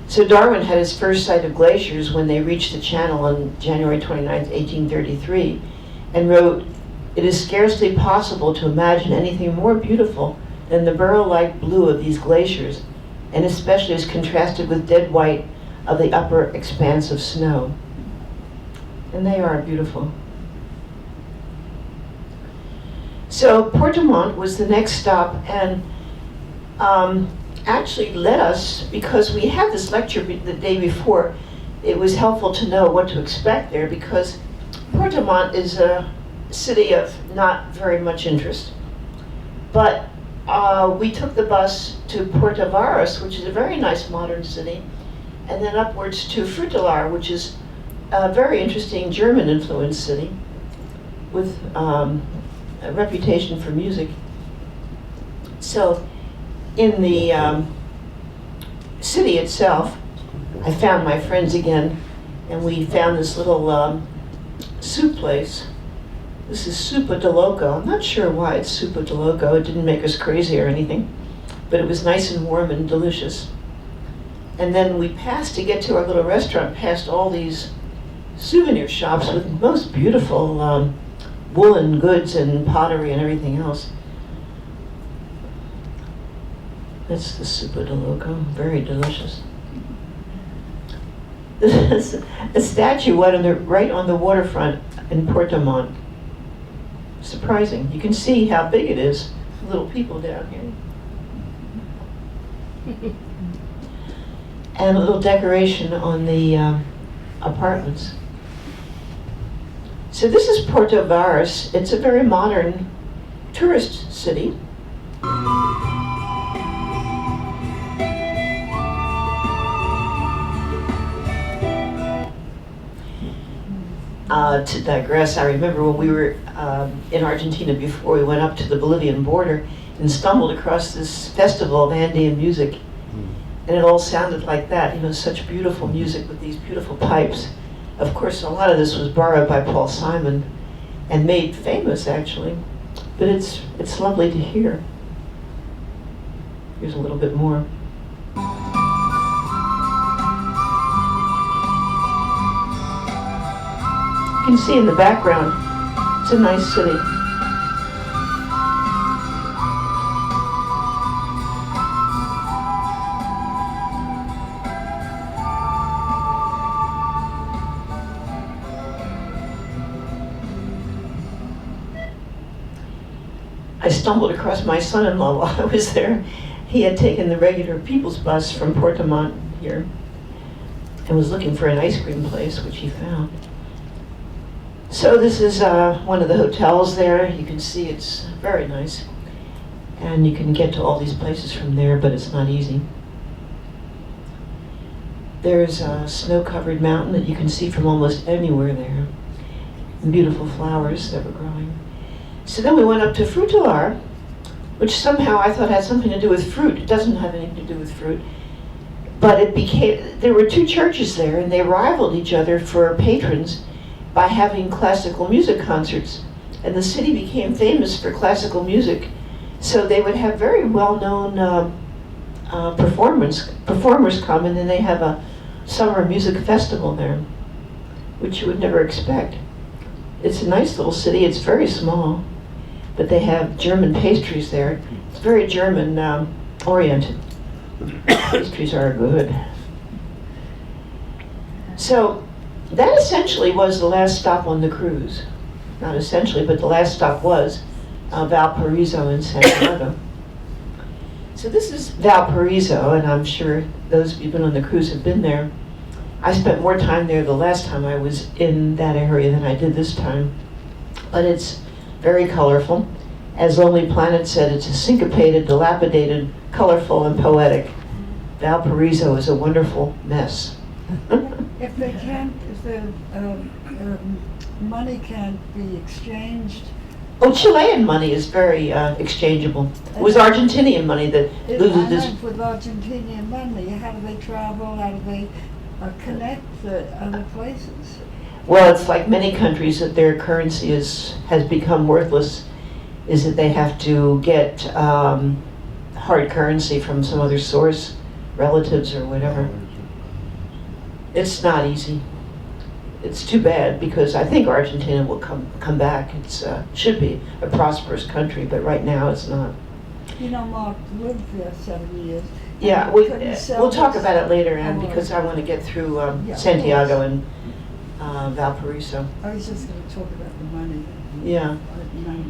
So Darwin had his first sight of glaciers when they reached the channel on January 29th, 1833, and wrote, "It is scarcely possible to imagine anything more beautiful than the burrow-like blue of these glaciers, and especially as contrasted with dead white of the upper expanse of snow." And they are beautiful. So Portemont was the next stop, and actually led us, because we had this lecture the day before, it was helpful to know what to expect there, because Portemont is a city of not very much interest. But we took the bus to Porto Varas, which is a very nice modern city, and then upwards to Frutelar, which is a very interesting German-influenced city with a reputation for music. So in the city itself, I found my friends again, and we found this little soup place. This is Supa de Loco. I'm not sure why it's Supa de Loco. It didn't make us crazy or anything, but it was nice and warm and delicious. And then we passed, to get to our little restaurant, past all these souvenir shops with most beautiful woolen goods and pottery and everything else. That's the Supa de Loco, very delicious. A statue right on the waterfront in Portemont. Surprising. You can see how big it is. Little people down here. And a little decoration on the apartments. So this is Porto Varas. It's a very modern tourist city. To digress, I remember when we were in Argentina before we went up to the Bolivian border and stumbled across this festival of Andean music. And it all sounded like that, you know, such beautiful music with these beautiful pipes. Of course, a lot of this was borrowed by Paul Simon and made famous, actually. But it's lovely to hear. Here's a little bit more. You can see in the background, it's a nice city. I stumbled across my son-in-law while I was there. He had taken the regular People's Bus from Portemont here and was looking for an ice cream place, which he found. So this is one of the hotels there. You can see it's very nice. And you can get to all these places from there, but it's not easy. There's a snow-covered mountain that you can see from almost anywhere there. And beautiful flowers that were growing. So then we went up to Frutelar, which somehow I thought had something to do with fruit. It doesn't have anything to do with fruit. But there were two churches there, and they rivaled each other for patrons by having classical music concerts. And the city became famous for classical music. So they would have very well-known performers come, and then they have a summer music festival there, which you would never expect. It's a nice little city. It's very small, but they have German pastries there. It's very German oriented. Pastries are good. So that essentially was the last stop on the cruise. Not essentially, but the last stop was Valparaiso in Santiago. So this is Valparaiso, and I'm sure those of you who've been on the cruise have been there. I spent more time there the last time I was in that area than I did this time. But it's very colorful. As Lonely Planet said, it's a syncopated, dilapidated, colorful, and poetic. Valparaiso is a wonderful mess. If the money can't be exchanged. Oh, Chilean money is very exchangeable. It was Argentinian money that loses this. With Argentinian money, how do they travel? How do they connect to other places? Well, it's like many countries that their currency has become worthless, is that they have to get hard currency from some other source, relatives or whatever. It's not easy. It's too bad, because I think Argentina will come back. It's should be a prosperous country, but right now it's not. You know, Mark lived there 7 years. Yeah, we'll talk about it later, Ann, because I want to get through Yeah, Santiago and Valparaiso. I was just gonna talk about the money. Yeah. Money.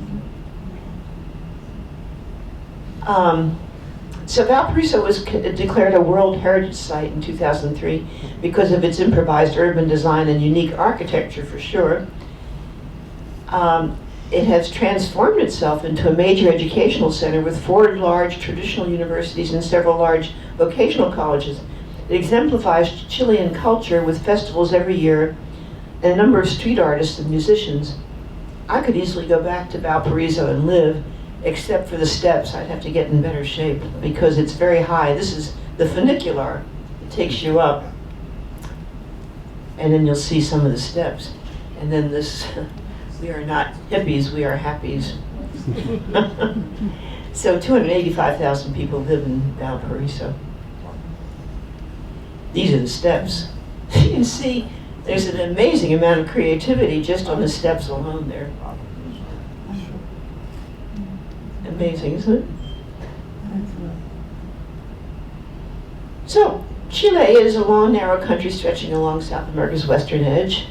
So Valparaiso was declared a World Heritage Site in 2003 because of its improvised urban design and unique architecture, for sure. It has transformed itself into a major educational center with 4 large traditional universities and several large vocational colleges. It exemplifies Chilean culture with festivals every year and a number of street artists and musicians. I could easily go back to Valparaiso and live, except for the steps. I'd have to get in better shape because it's very high. This is the funicular. It takes you up, and then you'll see some of the steps. And then this, we are not hippies, we are happies. So 285,000 people live in Valparaiso. These are the steps. You can see there's an amazing amount of creativity just on the steps alone there. Amazing, isn't it? So, Chile is a long, narrow country stretching along South America's western edge.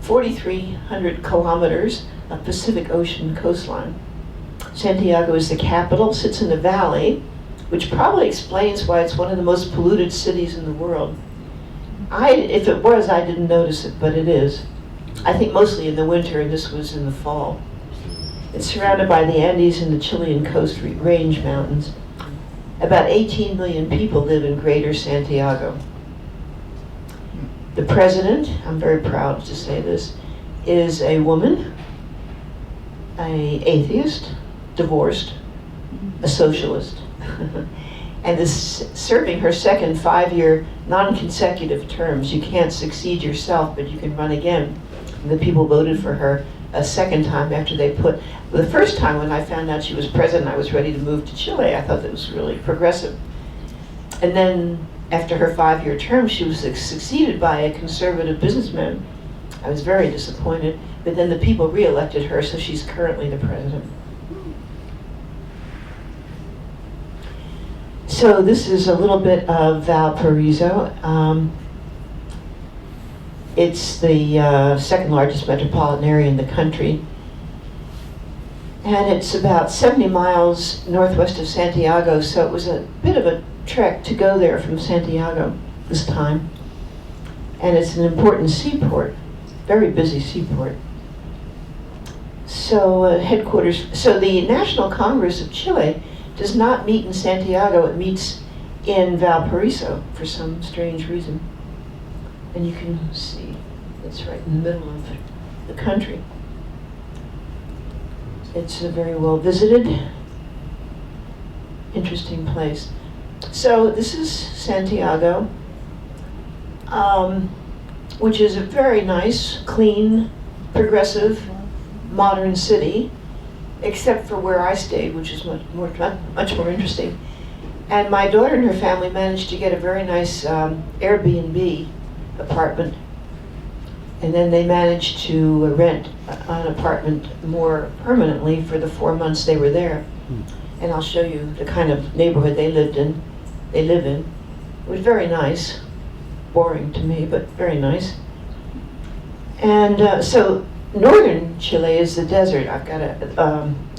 4,300 kilometers of Pacific Ocean coastline. Santiago is the capital, sits in a valley, which probably explains why it's one of the most polluted cities in the world. If it was, I didn't notice it, but it is. I think mostly in the winter, and this was in the fall. It's surrounded by the Andes and the Chilean Coast Range Mountains. About 18 million people live in Greater Santiago. The president, I'm very proud to say this, is a woman, an atheist, divorced, a socialist, and is serving her second 5-year non-consecutive terms. You can't succeed yourself, but you can run again. And the people voted for her a second time after they the first time when I found out she was president, I was ready to move to Chile. I thought that was really progressive. And then after her 5-year term, she was succeeded by a conservative businessman. I was very disappointed, but then the people re-elected her, so she's currently the president. So this is a little bit of Valparaiso. It's the second largest metropolitan area in the country. And it's about 70 miles northwest of Santiago, so it was a bit of a trek to go there from Santiago this time. And it's an important seaport, very busy seaport. So so the National Congress of Chile does not meet in Santiago, it meets in Valparaiso for some strange reason. And you can see it's right in the middle of the country. It's a very well visited, interesting place. So this is Santiago, which is a very nice, clean, progressive, modern city, except for where I stayed, which is much more interesting. And my daughter and her family managed to get a very nice Airbnb apartment. And then they managed to rent an apartment more permanently for the 4 months they were there. And I'll show you the kind of neighborhood they live in. It was very nice. Boring to me, but very nice. And so northern Chile is the desert. I've got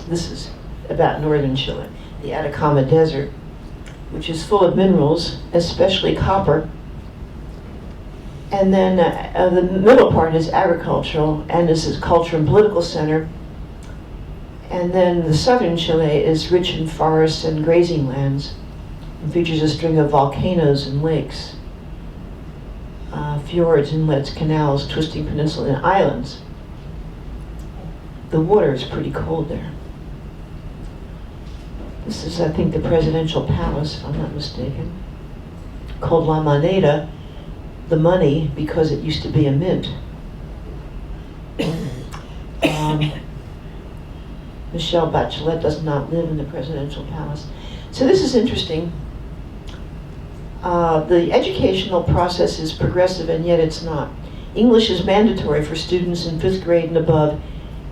this is about northern Chile, the Atacama Desert, which is full of minerals, especially copper. And then the middle part is agricultural, and this is culture and political center. And then the southern Chile is rich in forests and grazing lands, and features a string of volcanoes and lakes, fjords, inlets, canals, twisting peninsula, and islands. The water is pretty cold there. This is, I think, the presidential palace, if I'm not mistaken, called La Moneda, the money, because it used to be a mint. Michelle Bachelet does not live in the presidential palace. So this is interesting. The educational process is progressive, and yet it's not. English is mandatory for students in 5th grade and above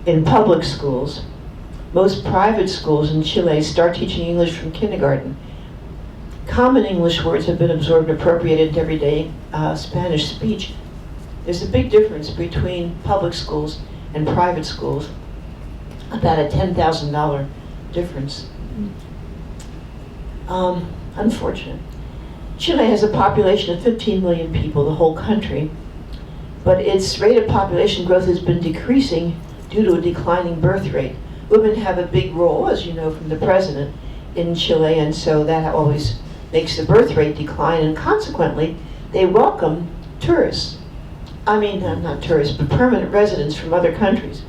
in public schools. Most private schools in Chile start teaching English from kindergarten. Common English words have been absorbed and appropriated into everyday Spanish speech. There's a big difference between public schools and private schools, about a $10,000 difference. Unfortunate. Chile has a population of 15 million people, the whole country, but its rate of population growth has been decreasing due to a declining birth rate. Women have a big role, as you know, from the president in Chile, and so that always makes the birth rate decline, and consequently, they welcome tourists. I mean, not tourists, but permanent residents from other countries.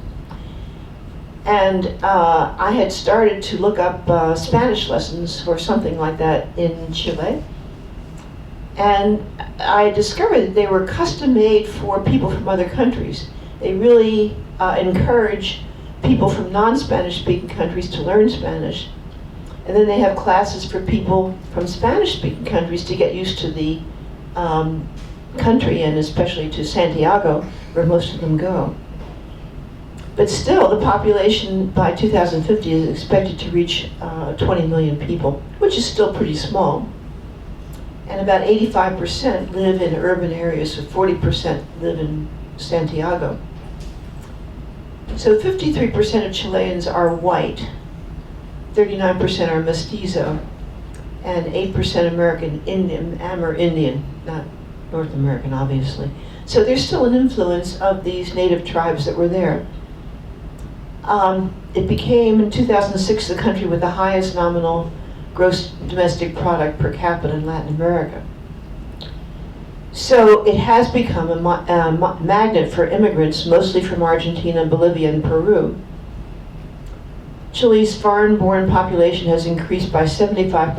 And I had started to look up Spanish lessons or something like that in Chile. And I discovered that they were custom made for people from other countries. They really encourage people from non-Spanish speaking countries to learn Spanish. And then they have classes for people from Spanish speaking countries to get used to the country, and especially to Santiago, where most of them go. But still, the population by 2050 is expected to reach 20 million people, which is still pretty small. And about 85% live in urban areas, so 40% live in Santiago. So 53% of Chileans are white, 39% are mestizo, and 8% American Indian, Amerindian, not North American, obviously. So there's still an influence of these native tribes that were there. It became, in 2006, the country with the highest nominal gross domestic product per capita in Latin America. So it has become a magnet for immigrants, mostly from Argentina, Bolivia, and Peru. Chile's foreign-born population has increased by 75%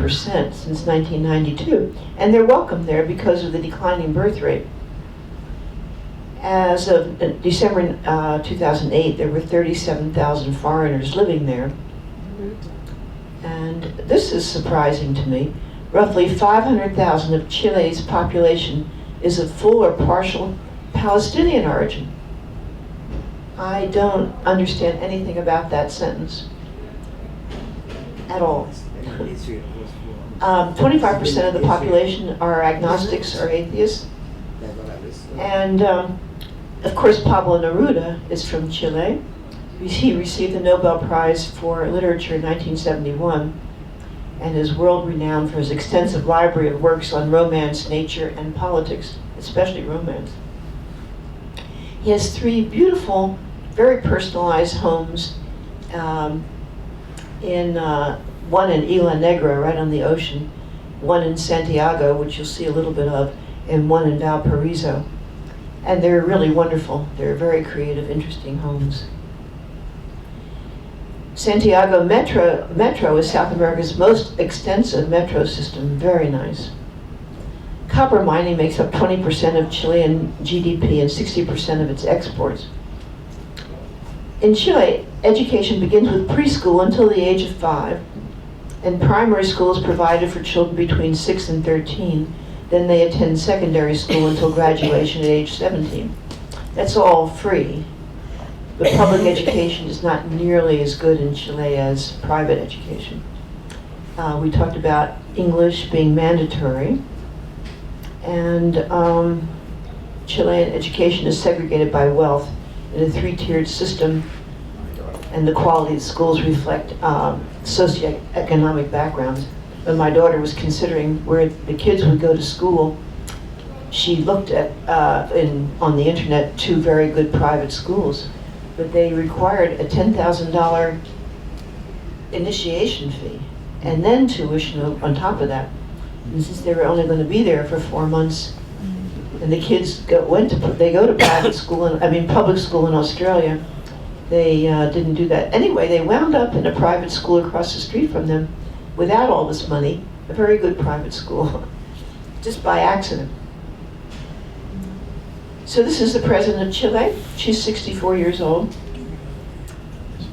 since 1992, and they're welcome there because of the declining birth rate. As of December 2008, there were 37,000 foreigners living there. And this is surprising to me. Roughly 500,000 of Chile's population is of full or partial Palestinian origin. I don't understand anything about that sentence at all. 25% of the population are agnostics or atheists. And of course, Pablo Neruda is from Chile. He received the Nobel Prize for Literature in 1971 and is world-renowned for his extensive library of works on romance, nature, and politics, especially romance. He has 3 beautiful, very personalized homes, one in Isla Negra, right on the ocean, one in Santiago, which you'll see a little bit of, and one in Valparaiso. And they're really wonderful. They're very creative, interesting homes. Santiago Metro is South America's most extensive metro system, very nice. Copper mining makes up 20% of Chilean GDP and 60% of its exports. In Chile, education begins with preschool until the age of 5, and primary school is provided for children between 6 and 13. Then they attend secondary school until graduation at age 17. That's all free. But public education is not nearly as good in Chile as private education. We talked about English being mandatory, and Chilean education is segregated by wealth in a 3-tiered system, and the quality of schools reflect socioeconomic backgrounds. When my daughter was considering where the kids would go to school, she looked at, on the internet, 2 very good private schools, but they required a $10,000 initiation fee, and then tuition on top of that. And since they were only going to be there for 4 months, and the kids go to private school, public school in Australia, they didn't do that. Anyway, they wound up in a private school across the street from them without all this money, a very good private school, just by accident. So this is the president of Chile. She's 64 years old.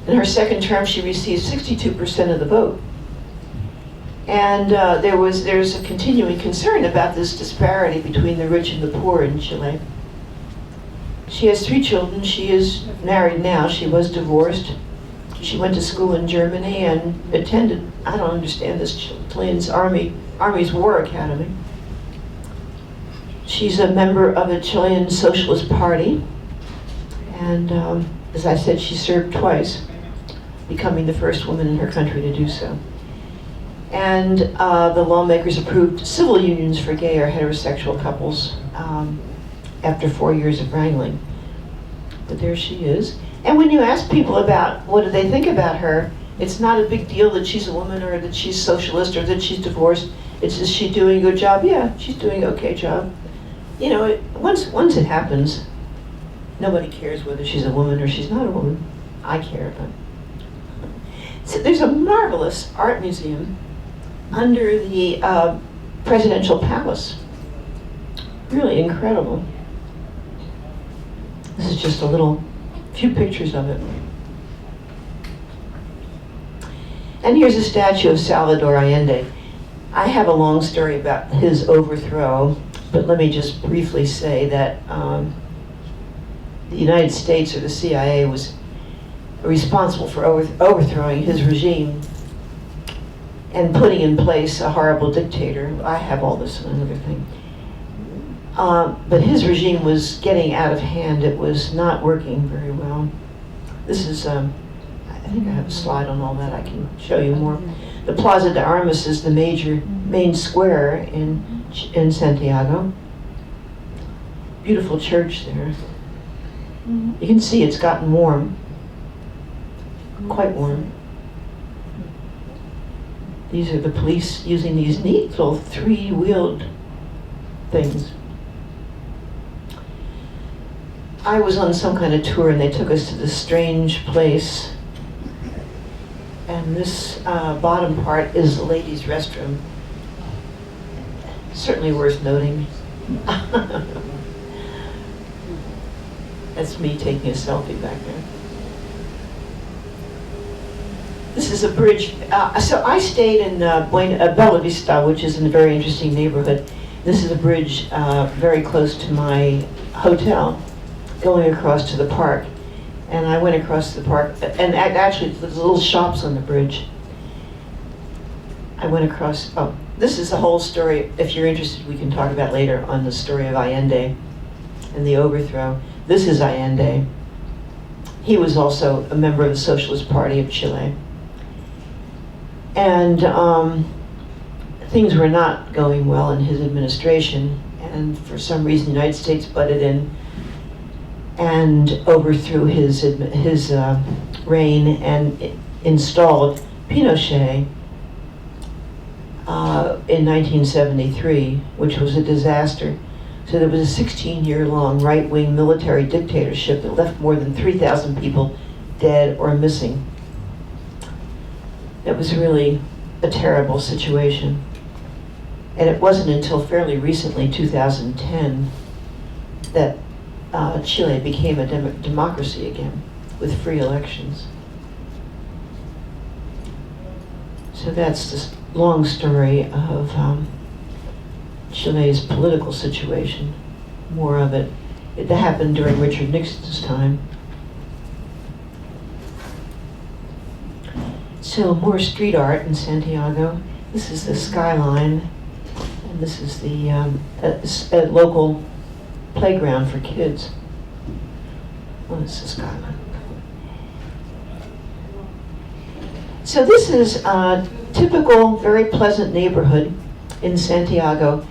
In her second term, she received 62% of the vote. And there's a continuing concern about this disparity between the rich and the poor in Chile. She has 3 children. She is married now. She was divorced. She went to school in Germany and attended, I don't understand this, Chilean's Army's War Academy. She's a member of the Chilean Socialist Party. And as I said, she served twice, becoming the first woman in her country to do so. And the lawmakers approved civil unions for gay or heterosexual couples after 4 years of wrangling. But there she is. And when you ask people about what do they think about her, it's not a big deal that she's a woman or that she's socialist or that she's divorced. It's, is she doing a good job? Yeah, she's doing an okay job. You know, once it happens, nobody cares whether she's a woman or she's not a woman. I care, but. So there's a marvelous art museum under the presidential palace. Really incredible. This is just a few pictures of it. And here's a statue of Salvador Allende. I have a long story about his overthrow, but let me just briefly say that the United States or the CIA was responsible for overthrowing his regime and putting in place a horrible dictator. I have all this and another thing. But his regime was getting out of hand. It was not working very well. This is, I think I have a slide on all that. I can show you more. The Plaza de Armas is the main square in Santiago. Beautiful church there. You can see it's gotten warm. Quite warm. These are the police using these neat little 3-wheeled things. I was on some kind of tour and they took us to this strange place. And this bottom part is the ladies' restroom. Certainly worth noting. That's me taking a selfie back there. This is a bridge. So I stayed in Bella Vista, which is in a very interesting neighborhood. This is a bridge very close to my hotel, going across to the park. And I went across the park, and actually there's little shops on the bridge. I went across, this is the whole story. If you're interested, we can talk about later on the story of Allende and the overthrow. This is Allende. He was also a member of the Socialist Party of Chile. And things were not going well in his administration, and for some reason the United States butted in and overthrew his reign and installed Pinochet in 1973, which was a disaster. So there was a 16-year-long right-wing military dictatorship that left more than 3,000 people dead or missing. It was really a terrible situation. And it wasn't until fairly recently, 2010, that Chile became a democracy again with free elections. So that's this long story of Chile's political situation. More of it. It happened during Richard Nixon's time. So more street art in Santiago. This is the skyline, and this is the a local playground for kids. Well, this is skyline. So this is a typical, very pleasant neighborhood in Santiago.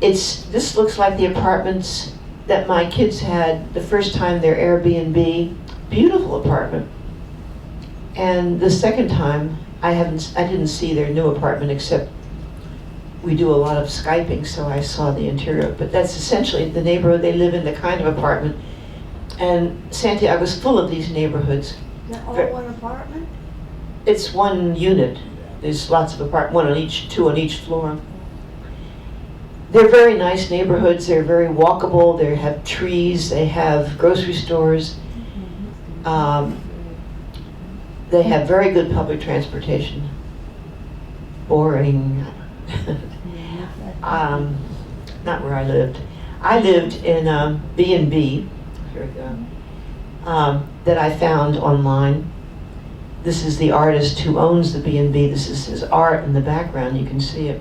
This looks like the apartments that my kids had the first time their Airbnb. Beautiful apartment. And the second time, I didn't see their new apartment, except we do a lot of Skyping, so I saw the interior. But that's essentially the neighborhood they live in, the kind of apartment. And Santiago's full of these neighborhoods. They're all one apartment? It's one unit. There's lots of apartments, two on each floor. They're very nice neighborhoods. They're very walkable. They have trees. They have grocery stores. They have very good public transportation. Boring. Not where I lived. I lived in a B&B, here we go, that I found online. This is the artist who owns the B&B. This is his art in the background. You can see it.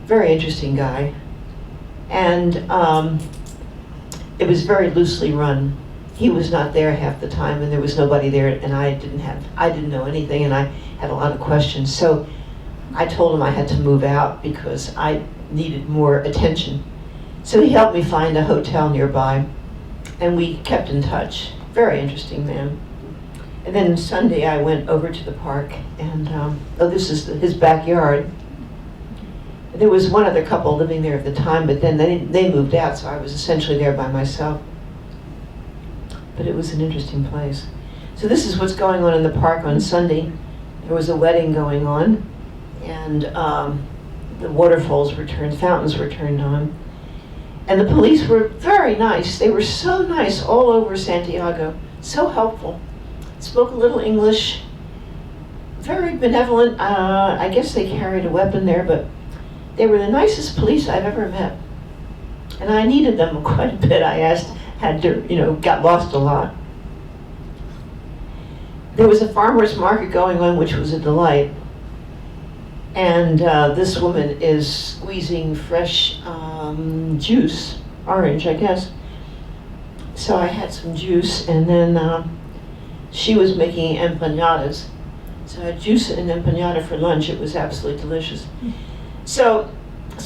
Very interesting guy. And it was very loosely run. He was not there half the time, and there was nobody there, and I didn't know anything, and I had a lot of questions. So I told him I had to move out because I needed more attention. So he helped me find a hotel nearby, and we kept in touch. Very interesting man. And then Sunday I went over to the park, and this is his backyard. There was one other couple living there at the time, but then they moved out, so I was essentially there by myself. But it was an interesting place. So this is what's going on in the park on Sunday. There was a wedding going on, and the waterfalls were turned, fountains were turned on. And the police were very nice. They were so nice all over Santiago, so helpful. Spoke a little English, very benevolent. I guess they carried a weapon there, but they were the nicest police I've ever met. And I needed them quite a bit. Got lost a lot. There was a farmer's market going on, which was a delight. And this woman is squeezing fresh juice, orange, I guess. So I had some juice, and then she was making empanadas. So I had juice and empanada for lunch. It was absolutely delicious. So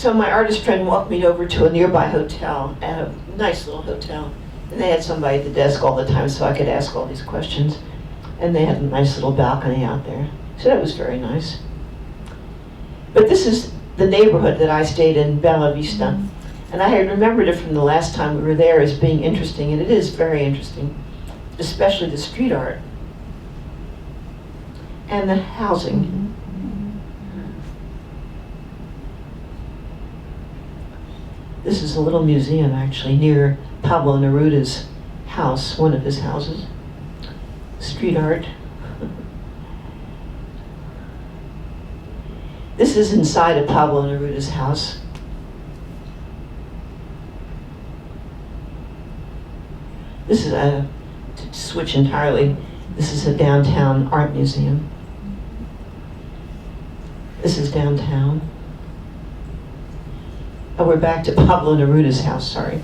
my artist friend walked me over to a nearby hotel, a nice little hotel. And they had somebody at the desk all the time so I could ask all these questions. And they had a nice little balcony out there. So that was very nice. But this is the neighborhood that I stayed in, Bella Vista. And I had remembered it from the last time we were there as being interesting, and it is very interesting, especially the street art and the housing. This is a little museum, actually, near Pablo Neruda's house, one of his houses. Street art. This is inside of Pablo Neruda's house. This is to switch entirely, this is a downtown art museum. This is downtown. Oh, we're back to Pablo Neruda's house, sorry.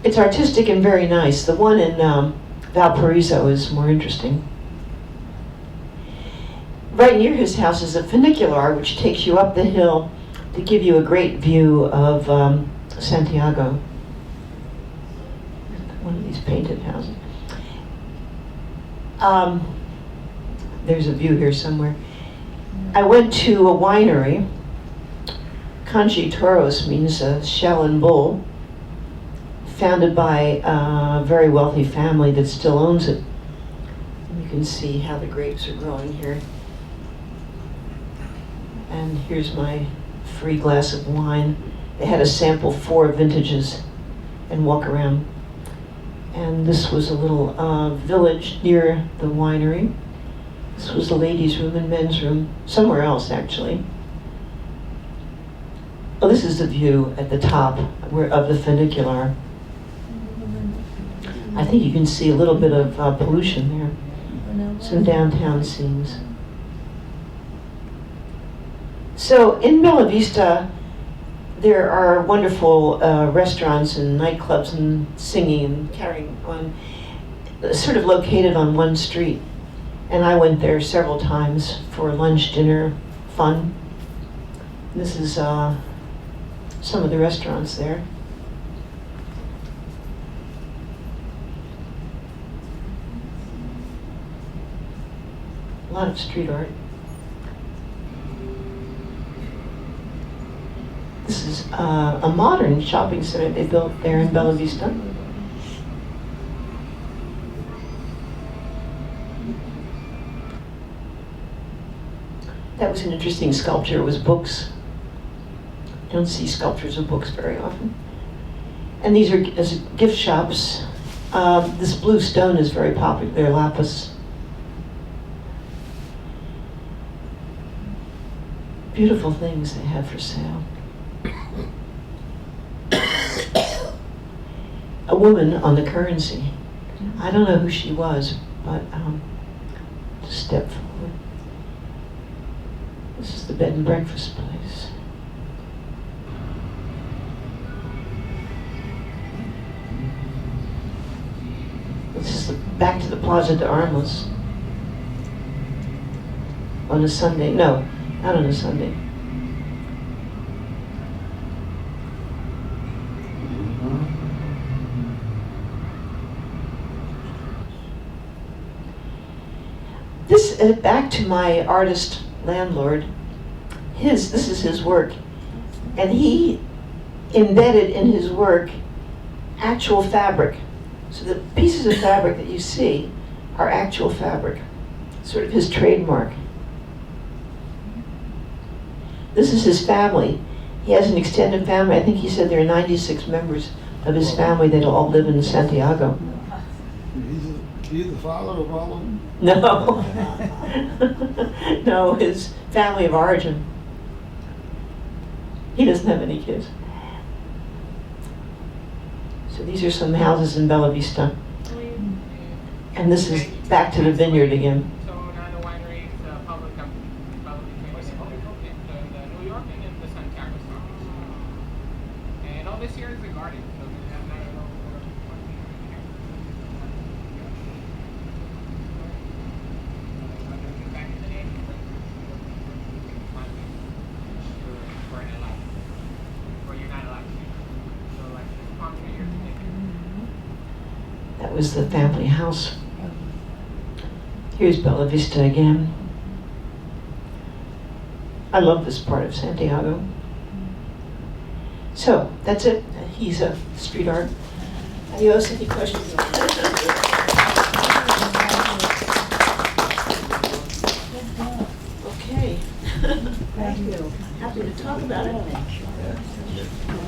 It's artistic and very nice. The one in Valparaiso is more interesting. Right near his house is a funicular which takes you up the hill to give you a great view of Santiago. One of these painted houses. There's a view here somewhere. I went to a winery. Conchi Toros means shell and bull, founded by a very wealthy family that still owns it. You can see how the grapes are growing here. And here's my free glass of wine. They had us sample 4 vintages and walk around. And this was a little village near the winery. This was the ladies' room and men's room, somewhere else actually. Oh, this is the view at the top of the funicular. I think you can see a little bit of pollution there. Some downtown scenes. So in Bella Vista, there are wonderful restaurants and nightclubs and singing and carrying on, sort of located on one street. And I went there several times for lunch, dinner, fun. This is some of the restaurants there. A lot of street art. This is a modern shopping center they built there in Bella Vista. That was an interesting sculpture. It was books. You don't see sculptures of books very often. And these are gift shops. This blue stone is very popular, lapis. Beautiful things they have for sale. A woman on the currency. I don't know who she was, but just step forward. This is the bed and breakfast place. This is back to the Plaza de Armas. On a Sunday. No, not on a Sunday. This, back to my artist landlord, this is his work. And he embedded in his work actual fabric. So the pieces of fabric that you see are actual fabric, sort of his trademark. This is his family. He has an extended family. I think he said there are 96 members of his family that all live in Santiago. He's the father of all of them? No. No, his family of origin. He doesn't have any kids. So these are some houses in Bella Vista. And this is back to the vineyard again. So now the winery is a public company. In New York and in the Santiago Stock. And all this here is the garden. So we have not at all back in the day, for an allowed. Or you're not allowed to. So like palm tree here. That was the family house. Here's Bella Vista again. I love this part of Santiago. So, that's it. He's a street art. Adios, any questions? Okay. Thank you. Happy to talk about it. Yeah.